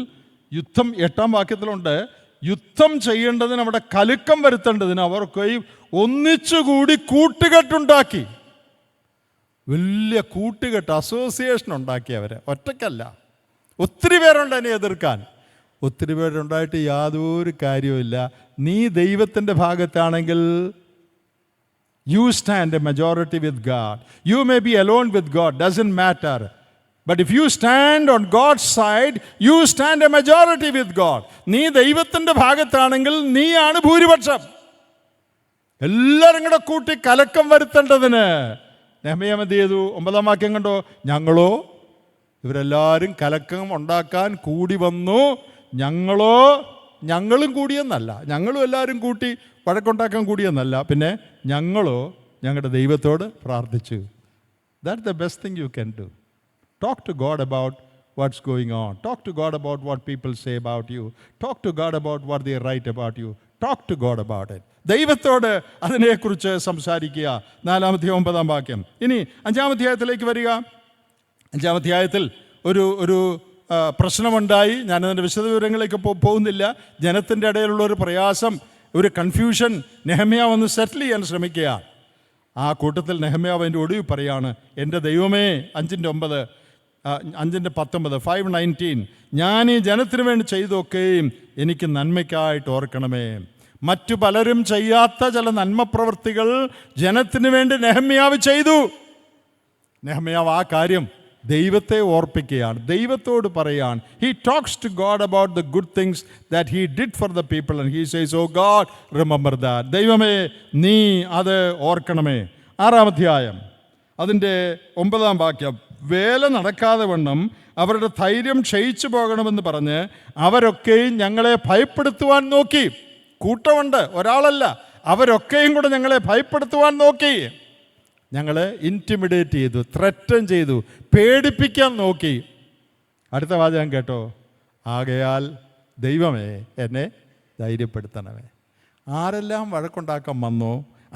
യുദ്ധം 8-ാം വാക്യത്തിലുണ്ട്. യുദ്ധം ചെയ്യേണ്ടതിന് അവിടെ കലുക്കം വരുത്തേണ്ടതിന് അവർക്കൊയും ഒന്നിച്ചുകൂടി കൂട്ടുകെട്ടുണ്ടാക്കി. വലിയ കൂട്ടുകെട്ട്, അസോസിയേഷൻ ഉണ്ടാക്കി. അവർ ഒറ്റയ്ക്കല്ല, ഒത്തിരി പേരുണ്ട് എന്നെ എതിർക്കാൻ. ഒത്തിരി പേരുണ്ടായിട്ട് യാതൊരു കാര്യവുമില്ല. നീ ദൈവത്തിൻ്റെ ഭാഗത്താണെങ്കിൽ you stand a majority with God. You may be alone with God, doesn't matter. But if you stand on God's side, you stand a majority with God. നീ ദൈവത്തിൻ്റെ ഭാഗത്താണെങ്കിൽ നീയാണ് ഭൂരിപക്ഷം. എല്ലാവരും കൂടെ കൂട്ടി കലക്കം വരുത്തേണ്ടതിന് നെഹമ്യാവ് എന്ത് ചെയ്തു? 9-ാം വാക്യം കണ്ടോ? ഞങ്ങളോ, ഇവരെല്ലാവരും കലക്കം ഉണ്ടാക്കാൻ കൂടി വന്നു. ഞങ്ങളും കൂടിയെന്നല്ല, ഞങ്ങളും എല്ലാവരും കൂട്ടി വഴക്കുണ്ടാക്കാൻ കൂടിയെന്നല്ല, പിന്നെ ഞങ്ങളോ ഞങ്ങളുടെ ദൈവത്തോട് പ്രാർത്ഥിച്ചു. That's the best thing you can do. Talk to God about what's going on. Talk to God about what people say about you. Talk to God about what they write about you. Talk to God about it. ദൈവത്തോട് അതിനെക്കുറിച്ച് സംസാരിക്കുക. 4-ാം അധ്യായം 9-ാം വാക്യം. ഇനി 5-ാം അധ്യായത്തിലേക്ക് വരിക. 5-ാം അധ്യായത്തിൽ ഒരു പ്രശ്നമുണ്ടായി. ഞാനതിൻ്റെ വിശദവിവരങ്ങളിലേക്ക് പോകുന്നില്ല. ജനത്തിൻ്റെ ഇടയിലുള്ള ഒരു പ്രയാസം, ഒരു കൺഫ്യൂഷൻ നെഹമ്യാവ് ഒന്ന് സെറ്റിൽ ചെയ്യാൻ ശ്രമിക്കുക. ആ കൂട്ടത്തിൽ നെഹമ്യാവ് അതിൻ്റെ ഒടുവിൽ പറയാണ്, എൻ്റെ ദൈവമേ, 5:9, 5:19, 5:19, ഞാൻ ഈ ജനത്തിന് വേണ്ടി ചെയ്തൊക്കെയും എനിക്ക് നന്മയ്ക്കായിട്ട് ഓർക്കണമേ. മറ്റു പലരും ചെയ്യാത്ത ചില നന്മപ്രവൃത്തികൾ ജനത്തിന് വേണ്ടി നെഹമ്യാവ് ചെയ്തു. നെഹമ്യാവ് ആ കാര്യം ദൈവത്തെ ഓർപ്പിക്കുകയാണ്, ദൈവത്തോട് പറയുകയാണ്. He talks to God about the good things that he did for the people and he says, oh God, remember that. ദൈവമേ, നീ അത് ഓർക്കണമേ. 6-ാം അധ്യായം അതിൻ്റെ 9-ാം വാക്യം. വേല നടക്കാതെ വണ്ണം അവരുടെ ധൈര്യം ക്ഷയിച്ചു പോകണമെന്ന് പറഞ്ഞ് അവരൊക്കെയും ഞങ്ങളെ ഭയപ്പെടുത്തുവാൻ നോക്കി. കൂട്ടമുണ്ട്, ഒരാളല്ല, അവരൊക്കെയും കൂടെ ഞങ്ങളെ ഭയപ്പെടുത്തുവാൻ നോക്കി. ഞങ്ങളെ ഇൻറ്റിമിഡേറ്റ് ചെയ്തു, ത്രെറ്റൻ ചെയ്തു, പേടിപ്പിക്കാൻ നോക്കി. അടുത്ത വാചകം കേട്ടോ, ആകയാൽ ദൈവമേ എന്നെ ധൈര്യപ്പെടുത്തണമേ. ആരെല്ലാം വഴക്കുണ്ടാക്കാൻ വന്നോ,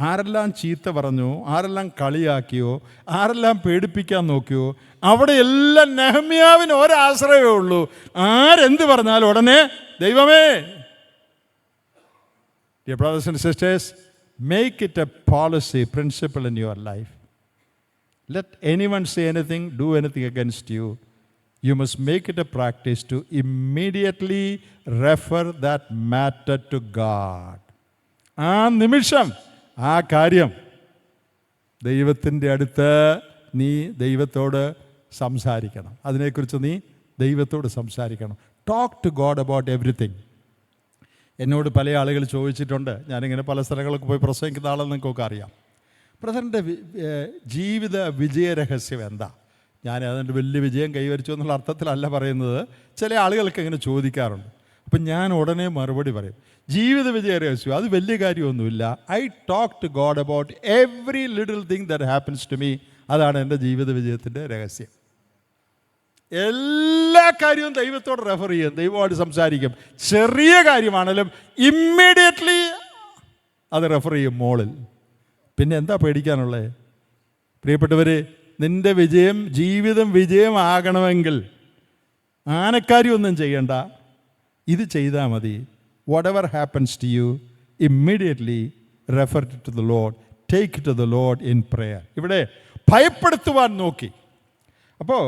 ആരെല്ലാം ചീത്ത പറഞ്ഞോ, ആരെല്ലാം കളിയാക്കിയോ, ആരെല്ലാം പേടിപ്പിക്കാൻ നോക്കിയോ, അവിടെ എല്ലാം നെഹമ്യാവിന് ഒരാശ്രയമേ ഉള്ളൂ. ആരെന്ത് പറഞ്ഞാലും ഉടനെ ദൈവമേ. Dear brothers and sisters, make it a policy, principle in your life. Let anyone say anything, do anything against you. You must make it a practice to immediately refer that matter to God. ആ നിമിഷം ആ കാര്യം ദൈവത്തിൻ്റെ അടുത്ത് നീ ദൈവത്തോട് സംസാരിക്കണം. അതിനെക്കുറിച്ച് നീ ദൈവത്തോട് സംസാരിക്കണം. Talk to God about everything. എന്നോട് പല ആളുകൾ ചോദിച്ചിട്ടുണ്ട്, ഞാനിങ്ങനെ പല സ്ഥലങ്ങൾക്ക് പോയി പ്രസംഗിക്കുന്ന ആളെന്ന് നിങ്ങൾക്കൊക്കെ അറിയാം, ബ്രദറിൻ്റെ ജീവിത വിജയരഹസ്യം എന്താ? ഞാൻ അതിൻ്റെ വലിയ വിജയം കൈവരിച്ചു എന്നുള്ള അർത്ഥത്തിലല്ല പറയുന്നത്. ചില ആളുകൾക്ക് ഇങ്ങനെ ചോദിക്കാറുണ്ട്. അപ്പം ഞാൻ ഉടനെ മറുപടി പറയും, ജീവിത വിജയ രഹസ്യം അത് വലിയ കാര്യമൊന്നുമില്ല. I talk to God about every little thing that happens to me. അതാണ് എൻ്റെ ജീവിത വിജയത്തിൻ്റെ രഹസ്യം. എല്ലാ കാര്യവും ദൈവത്തോട് റെഫർ ചെയ്യും, ദൈവമായിട്ട് സംസാരിക്കും. ചെറിയ കാര്യമാണെങ്കിലും ഇമ്മീഡിയറ്റ്ലി അത് റെഫർ ചെയ്യും മോളിൽ. പിന്നെ എന്താ പേടിക്കാനുള്ളത്? പ്രിയപ്പെട്ടവർ, നിൻ്റെ വിജയം, ജീവിതം വിജയമാകണമെങ്കിൽ ആനക്കാരിയൊന്നും ചെയ്യണ്ട, ഇത് ചെയ്താൽ മതി. whatever happens to you, immediately refer it to the Lord, take it to the Lord in prayer. ഇവിടെ ഭയപ്പെടുത്തുവാൻ നോക്കി. അപ്പോൾ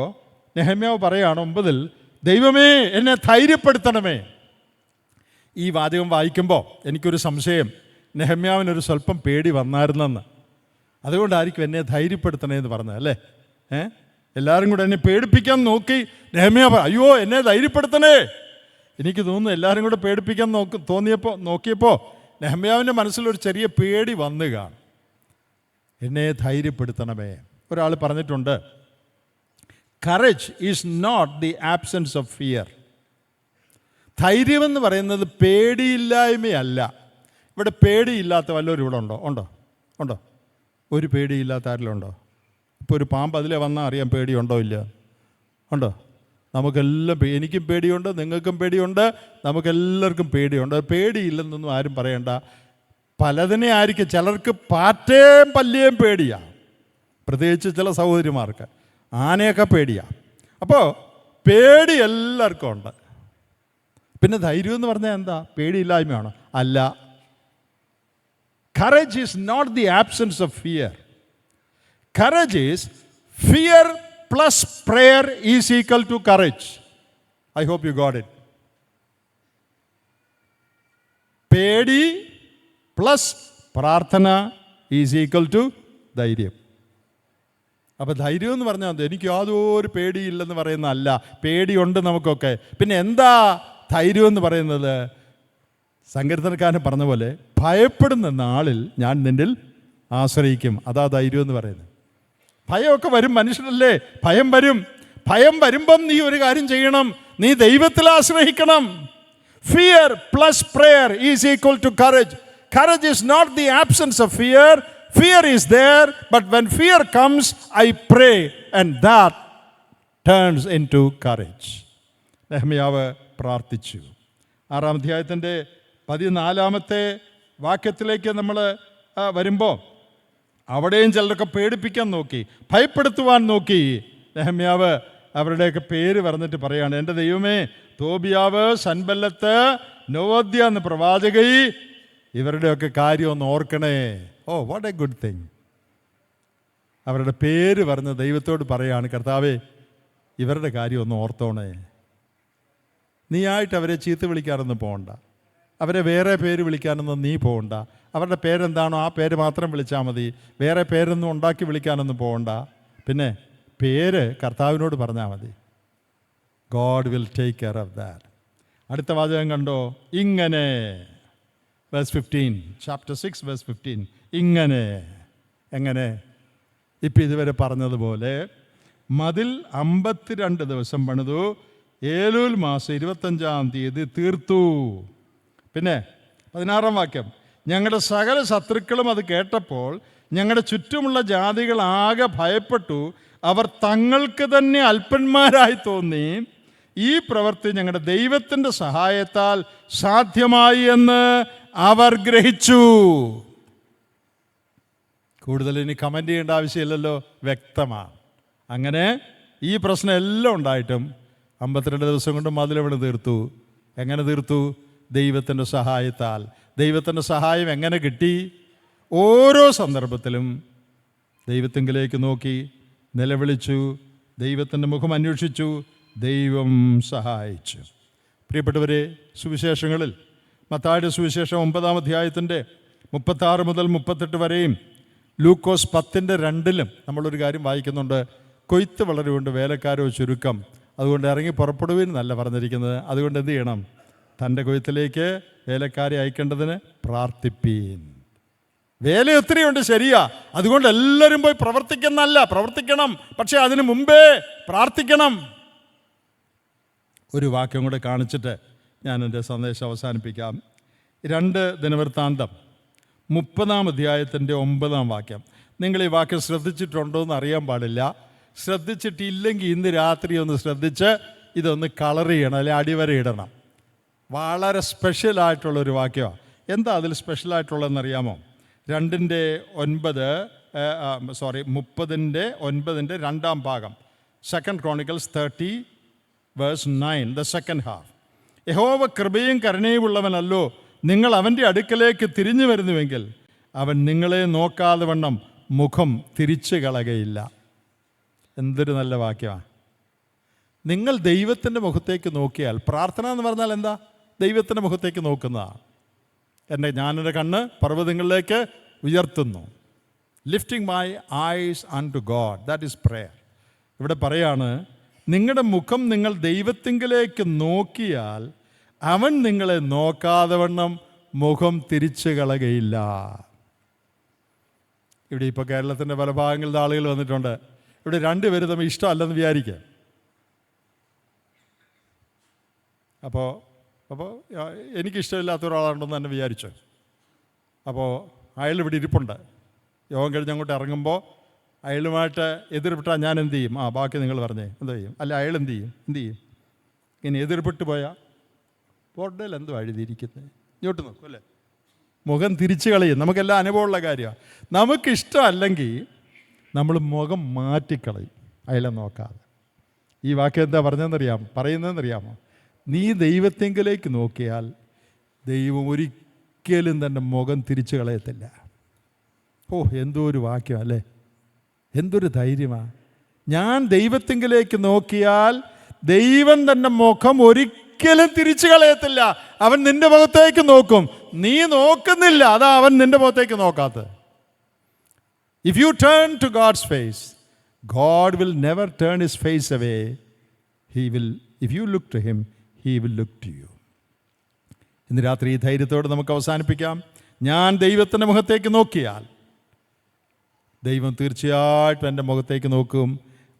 നെഹമ്യാവ് പറയാണ് 9, ദൈവമേ എന്നെ ധൈര്യപ്പെടുത്തണമേ. ഈ വാചകം വായിക്കുമ്പോൾ എനിക്കൊരു സംശയം, നെഹമ്യാവിനൊരു സ്വല്പം പേടി വന്നായിരുന്നെന്ന്. അതുകൊണ്ടായിരിക്കും എന്നെ ധൈര്യപ്പെടുത്തണേ എന്ന് പറഞ്ഞത്, അല്ലേ? എല്ലാവരും കൂടെ എന്നെ പേടിപ്പിക്കാൻ നോക്കി. നെഹമ്യാവ് അയ്യോ എന്നെ ധൈര്യപ്പെടുത്തണേ. എനിക്ക് തോന്നുന്നു എല്ലാവരും കൂടെ പേടിപ്പിക്കാൻ നോക്കിയപ്പോൾ നെഹമ്യാവിൻ്റെ മനസ്സിലൊരു ചെറിയ പേടി വന്നു കാണും. എന്നെ ധൈര്യപ്പെടുത്തണമേ. ഒരാൾ പറഞ്ഞിട്ടുണ്ട്, courage is not the absence of fear. ധൈര്യമെന്ന് പറയുന്നത് പേടിയില്ലായ്മയല്ല. ഇവിടെ പേടിയില്ലാത്ത വല്ലവരും ഇവിടെ ഉണ്ടോ? ഒരു പേടിയില്ലാത്ത ആരെങ്കിലും ഉണ്ടോ? ഇപ്പോൾ ഒരു പാമ്പ് അതിലെ വന്നാൽ അറിയാം പേടിയുണ്ടോ ഇല്ല? ഉണ്ടോ? നമുക്കെല്ലാം എനിക്കും പേടിയുണ്ട്, നിങ്ങൾക്കും പേടിയുണ്ട്, നമുക്കെല്ലാവർക്കും പേടിയുണ്ട്. പേടിയില്ലെന്നൊന്നും ആരും പറയണ്ട. പലതിനെ ആയിരിക്കും, ചിലർക്ക് പാറ്റയും പല്ലിയേയും പേടിയാണ്, പ്രത്യേകിച്ച് ചില സഹോദരിമാർക്ക് ആനയൊക്കെ പേടിയാണ്. അപ്പോൾ പേടി എല്ലാവർക്കും ഉണ്ട്. പിന്നെ ധൈര്യം എന്ന് പറഞ്ഞാൽ എന്താ? പേടിയില്ലായ്മയാണോ? അല്ല. Courage is not the absence of fear. Courage is fear plus prayer is equal to courage. I hope you got it. പേടി പ്ലസ് പ്രാർത്ഥന ഈസ് ഈക്വൽ ടു ധൈര്യം. അപ്പോൾ ധൈര്യം എന്ന് പറഞ്ഞാൽ എനിക്ക് യാതൊരു പേടിയില്ലെന്ന് പറയുന്നതല്ല. പേടിയുണ്ട് നമുക്കൊക്കെ. പിന്നെ എന്താ ധൈര്യം എന്ന് പറയുന്നത്? സങ്കീർത്തനക്കാരൻ പറഞ്ഞ പോലെ ഭയപ്പെടുന്ന നാളിൽ ഞാൻ നിന്നിൽ ആശ്രയിക്കും. അതാ ധൈര്യം എന്ന് പറയുന്നത്. ഭയമൊക്കെ വരും, മനുഷ്യനല്ലേ, ഭയം വരും. ഭയം വരുമ്പം നീ ഒരു കാര്യം ചെയ്യണം, നീ ദൈവത്തിൽ ആശ്രയിക്കണം. Fear plus prayer is equal to courage. Courage is not the absence of fear. Fear is there, but when fear comes I pray and that turns in to courage. നെഹമ്യാവ് പ്രാർത്ഥിച്ചു. 6-ാം അധ്യായത്തിൻ്റെ 14-ാമത്തെ വാക്യത്തിലേക്ക് നമ്മൾ വരുമ്പോൾ അവിടെയും ചിലരൊക്കെ പേടിപ്പിക്കാൻ നോക്കി, ഭയപ്പെടുത്തുവാൻ നോക്കി. നെഹമ്യാവ് അവരുടെയൊക്കെ പേര് പറഞ്ഞിട്ട് പറയാണ്, എൻ്റെ ദൈവമേ, തോബിയാവ്, സൻബല്ലത്ത്, നോവദ്യ എന്ന പ്രവാചകി, ഇവരുടെയൊക്കെ കാര്യം ഒന്ന് ഓർക്കണേ. Oh what a good thing. അവരുടെ പേര് പറഞ്ഞ് ദൈവത്തോട് പറയാണ്, കർത്താവേ ഇവരുടെ കാര്യം ഒന്ന് ഓർത്തോണേ. നീയായിട്ട് അവരെ ചീത്ത വിളിക്കാനൊന്നും പോകണ്ട, അവരെ വേറെ പേര് വിളിക്കാനൊന്നും നീ പോകണ്ട. അവരുടെ പേരെന്താണോ ആ പേര് മാത്രം വിളിച്ചാൽ മതി. വേറെ പേരൊന്നും ഉണ്ടാക്കി വിളിക്കാനൊന്നും പോകണ്ട. പിന്നെ പേര് കർത്താവിനോട് പറഞ്ഞാൽ മതി. God will take care of that. അടുത്ത വാചകം കണ്ടോ? ഇങ്ങനെ, വേഴ്സ് 15, ചാപ്റ്റർ 6 വേഴ്സ് 15. ഇങ്ങനെ, എങ്ങനെ? ഇപ്പം ഇതുവരെ പറഞ്ഞതുപോലെ മതിൽ 52 ദിവസം പണിതു, ഏലൂൽ മാസം 25-ാം തീയതി തീർത്തു. പിന്നെ 16-ാം വാക്യം, ഞങ്ങളുടെ സകല ശത്രുക്കളും അത് കേട്ടപ്പോൾ ഞങ്ങളുടെ ചുറ്റുമുള്ള ജാതികൾ ആകെ ഭയപ്പെട്ടു. അവർ തങ്ങൾക്ക് തന്നെ അല്പന്മാരായി തോന്നി. ഈ പ്രവൃത്തി ഞങ്ങളുടെ ദൈവത്തിൻ്റെ സഹായത്താൽ സാധ്യമായി എന്ന് അവർ ഗ്രഹിച്ചു. കൂടുതൽ ഇനി കമൻ്റ് ചെയ്യേണ്ട ആവശ്യമില്ലല്ലോ, വ്യക്തമാണ്. അങ്ങനെ ഈ പ്രശ്നം എല്ലാം ഉണ്ടായിട്ടും 52 ദിവസം കൊണ്ട് മതിലെവിടെ തീർത്തു? എങ്ങനെ തീർത്തു? ദൈവത്തിൻ്റെ സഹായത്താൽ. ദൈവത്തിൻ്റെ സഹായം എങ്ങനെ കിട്ടി? ഓരോ സന്ദർഭത്തിലും ദൈവത്തിങ്കിലേക്ക് നോക്കി നിലവിളിച്ചു, ദൈവത്തിൻ്റെ മുഖം അന്വേഷിച്ചു, ദൈവം സഹായിച്ചു. പ്രിയപ്പെട്ടവരെ, സുവിശേഷങ്ങളിൽ മത്തായിയുടെ സുവിശേഷം 9-ാം അധ്യായത്തിൻ്റെ 36 മുതൽ 38 വരെയും ലൂക്കോസ് 10:2 നമ്മളൊരു കാര്യം വായിക്കുന്നുണ്ട്. കൊയ്ത്ത് വളരെയുണ്ട്, വേലക്കാരോ ചുരുക്കം, അതുകൊണ്ട് ഇറങ്ങി പുറപ്പെടുവിൻ എന്നല്ല പറഞ്ഞിരിക്കുന്നത്. അതുകൊണ്ട് എന്ത് ചെയ്യണം? തൻ്റെ കൊയ്ത്തിലേക്ക് വേലക്കാരെ അയക്കേണ്ടതിന് പ്രാർത്ഥിപ്പീൻ. വേല ഒത്തിരിയുണ്ട്, ശരിയാ. അതുകൊണ്ട് എല്ലാവരും പോയി പ്രവർത്തിക്കുന്നല്ല, പ്രവർത്തിക്കണം, പക്ഷെ അതിനു മുമ്പേ പ്രാർത്ഥിക്കണം. ഒരു വാക്യം കൂടെ കാണിച്ചിട്ട് ഞാൻ എൻ്റെ സന്ദേശം അവസാനിപ്പിക്കാം. 2 ദിനവൃത്താന്തം 30-ാം അധ്യായത്തിൻ്റെ 9-ാം വാക്യം. നിങ്ങൾ ഈ വാക്യം ശ്രദ്ധിച്ചിട്ടുണ്ടോ എന്ന് അറിയാൻ പാടില്ല. ശ്രദ്ധിച്ചിട്ടില്ലെങ്കിൽ ഇന്ന് രാത്രി ഒന്ന് ശ്രദ്ധിച്ച് ഇതൊന്ന് കളർ ചെയ്യണം, അല്ലെങ്കിൽ അടിവരയിടണം. വളരെ സ്പെഷ്യലായിട്ടുള്ളൊരു വാക്യമാണ്. എന്താ അതിൽ സ്പെഷ്യലായിട്ടുള്ളതെന്നറിയാമോ? 30-ന്റെ 2-ാം ഭാഗം, 2 Chronicles 30 verse 9, the second half. യഹോവ കൃപയും കരുണയുമുള്ളവനല്ലോ, നിങ്ങൾ അവൻ്റെ അടുക്കലേക്ക് തിരിഞ്ഞു വരുന്നുവെങ്കിൽ അവൻ നിങ്ങളെ നോക്കാതെ വണ്ണം മുഖം തിരിച്ചു കളകയില്ല. എന്തൊരു നല്ല വാക്യമാണ്. നിങ്ങൾ ദൈവത്തിൻ്റെ മുഖത്തേക്ക് നോക്കിയാൽ, പ്രാർത്ഥന എന്ന് പറഞ്ഞാൽ എന്താ? ദൈവത്തിൻ്റെ മുഖത്തേക്ക് നോക്കുന്നതാണ്. ഞാനെൻ്റെ കണ്ണ് പർവ്വതങ്ങളിലേക്ക് ഉയർത്തുന്നു. Lifting my eyes unto God, that is prayer. ഇവിടെ പറയാണ്, നിങ്ങളുടെ മുഖം നിങ്ങൾ ദൈവത്തിങ്കിലേക്ക് നോക്കിയാൽ അവൻ നിങ്ങളെ നോക്കാതെ വണ്ണം മുഖം തിരിച്ചു കളകയില്ല. ഇവിടെ ഇപ്പോൾ കേരളത്തിൻ്റെ പല ഭാഗങ്ങളിൽ ആളുകൾ വന്നിട്ടുണ്ട്. ഇവിടെ 2 പേര് തമ്മിൽ ഇഷ്ടമല്ലെന്ന് വിചാരിക്കുക. അപ്പോൾ എനിക്കിഷ്ടമില്ലാത്ത ഒരാളുണ്ടെന്ന് തന്നെ വിചാരിച്ചു. അപ്പോൾ അയാൾ ഇവിടെ ഇരിപ്പുണ്ട്. യോഗം കഴിഞ്ഞ് അങ്ങോട്ട് ഇറങ്ങുമ്പോൾ അയാളുമായിട്ട് എതിർപ്പെട്ടാൽ ഞാൻ എന്ത് ചെയ്യും? ബാക്കി നിങ്ങൾ പറഞ്ഞേ എന്ത് ചെയ്യും? അല്ല, അയാൾ എന്ത് ചെയ്യും? ഇങ്ങനെ എതിർപ്പെട്ട് പോയാൽ ബോർഡിൽ എന്തോ എഴുതിയിരിക്കുന്നത് ഇങ്ങോട്ട് നോക്കും അല്ലേ, മുഖം തിരിച്ചു കളയും. നമുക്കെല്ലാം അനുഭവമുള്ള കാര്യമാണ്. നമുക്കിഷ്ടമല്ലെങ്കിൽ നമ്മൾ മുഖം മാറ്റിക്കളയും അയാളെ നോക്കാതെ. ഈ വാക്യം എന്താ പറയുന്നതെന്നറിയാമോ? നീ ദൈവത്തെങ്കിലേക്ക് നോക്കിയാൽ ദൈവം ഒരിക്കലും തൻ്റെ മുഖം തിരിച്ചു കളയത്തില്ല. എന്തോ ഒരു വാക്യം അല്ലേ, എന്തൊരു ധൈര്യമാണ്. ഞാൻ ദൈവത്തെങ്കിലേക്ക് നോക്കിയാൽ ദൈവം തൻ്റെ മുഖം ഒരിക്കലും തിരിച്ചു കളയത്തില്ല. അവൻ നിന്റെ മുഖത്തേക്ക് നോക്കും. നീ നോക്കുന്നില്ല, അതാ അവൻ നിന്റെ മുഖത്തേക്ക് നോക്കാത്തത്. If you turn to God's face, God will never turn his face away. If you look to him, he will look to you. ഇന്ന് രാത്രി ഈ ധൈര്യത്തോടെ നമുക്ക് അവസാനിപ്പിക്കാം. ഞാൻ ദൈവത്തിൻ്റെ മുഖത്തേക്ക് നോക്കിയാൽ ദൈവം തീർച്ചയായിട്ടും എൻ്റെ മുഖത്തേക്ക് നോക്കും.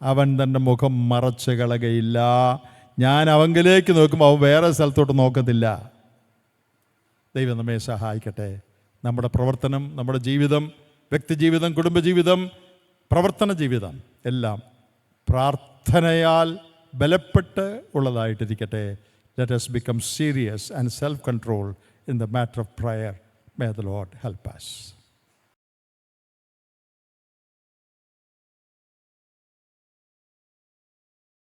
അവൻ തൻ്റെ മുഖം മറച്ച് കളകയില്ല. ഞാൻ അവങ്കിലേക്ക് നോക്കുമ്പോൾ അവൻ വേറെ സ്ഥലത്തോട്ട് നോക്കത്തില്ല. ദൈവം നമ്മെ സഹായിക്കട്ടെ. നമ്മുടെ പ്രവർത്തനം, നമ്മുടെ ജീവിതം, വ്യക്തിജീവിതം, കുടുംബജീവിതം, പ്രവർത്തന ജീവിതം എല്ലാം പ്രാർത്ഥനയാൽ ബലപ്പെട്ട് ഉള്ളതായിട്ടിരിക്കട്ടെ. Let us become serious and self-controlled in the matter of prayer. May the Lord help us.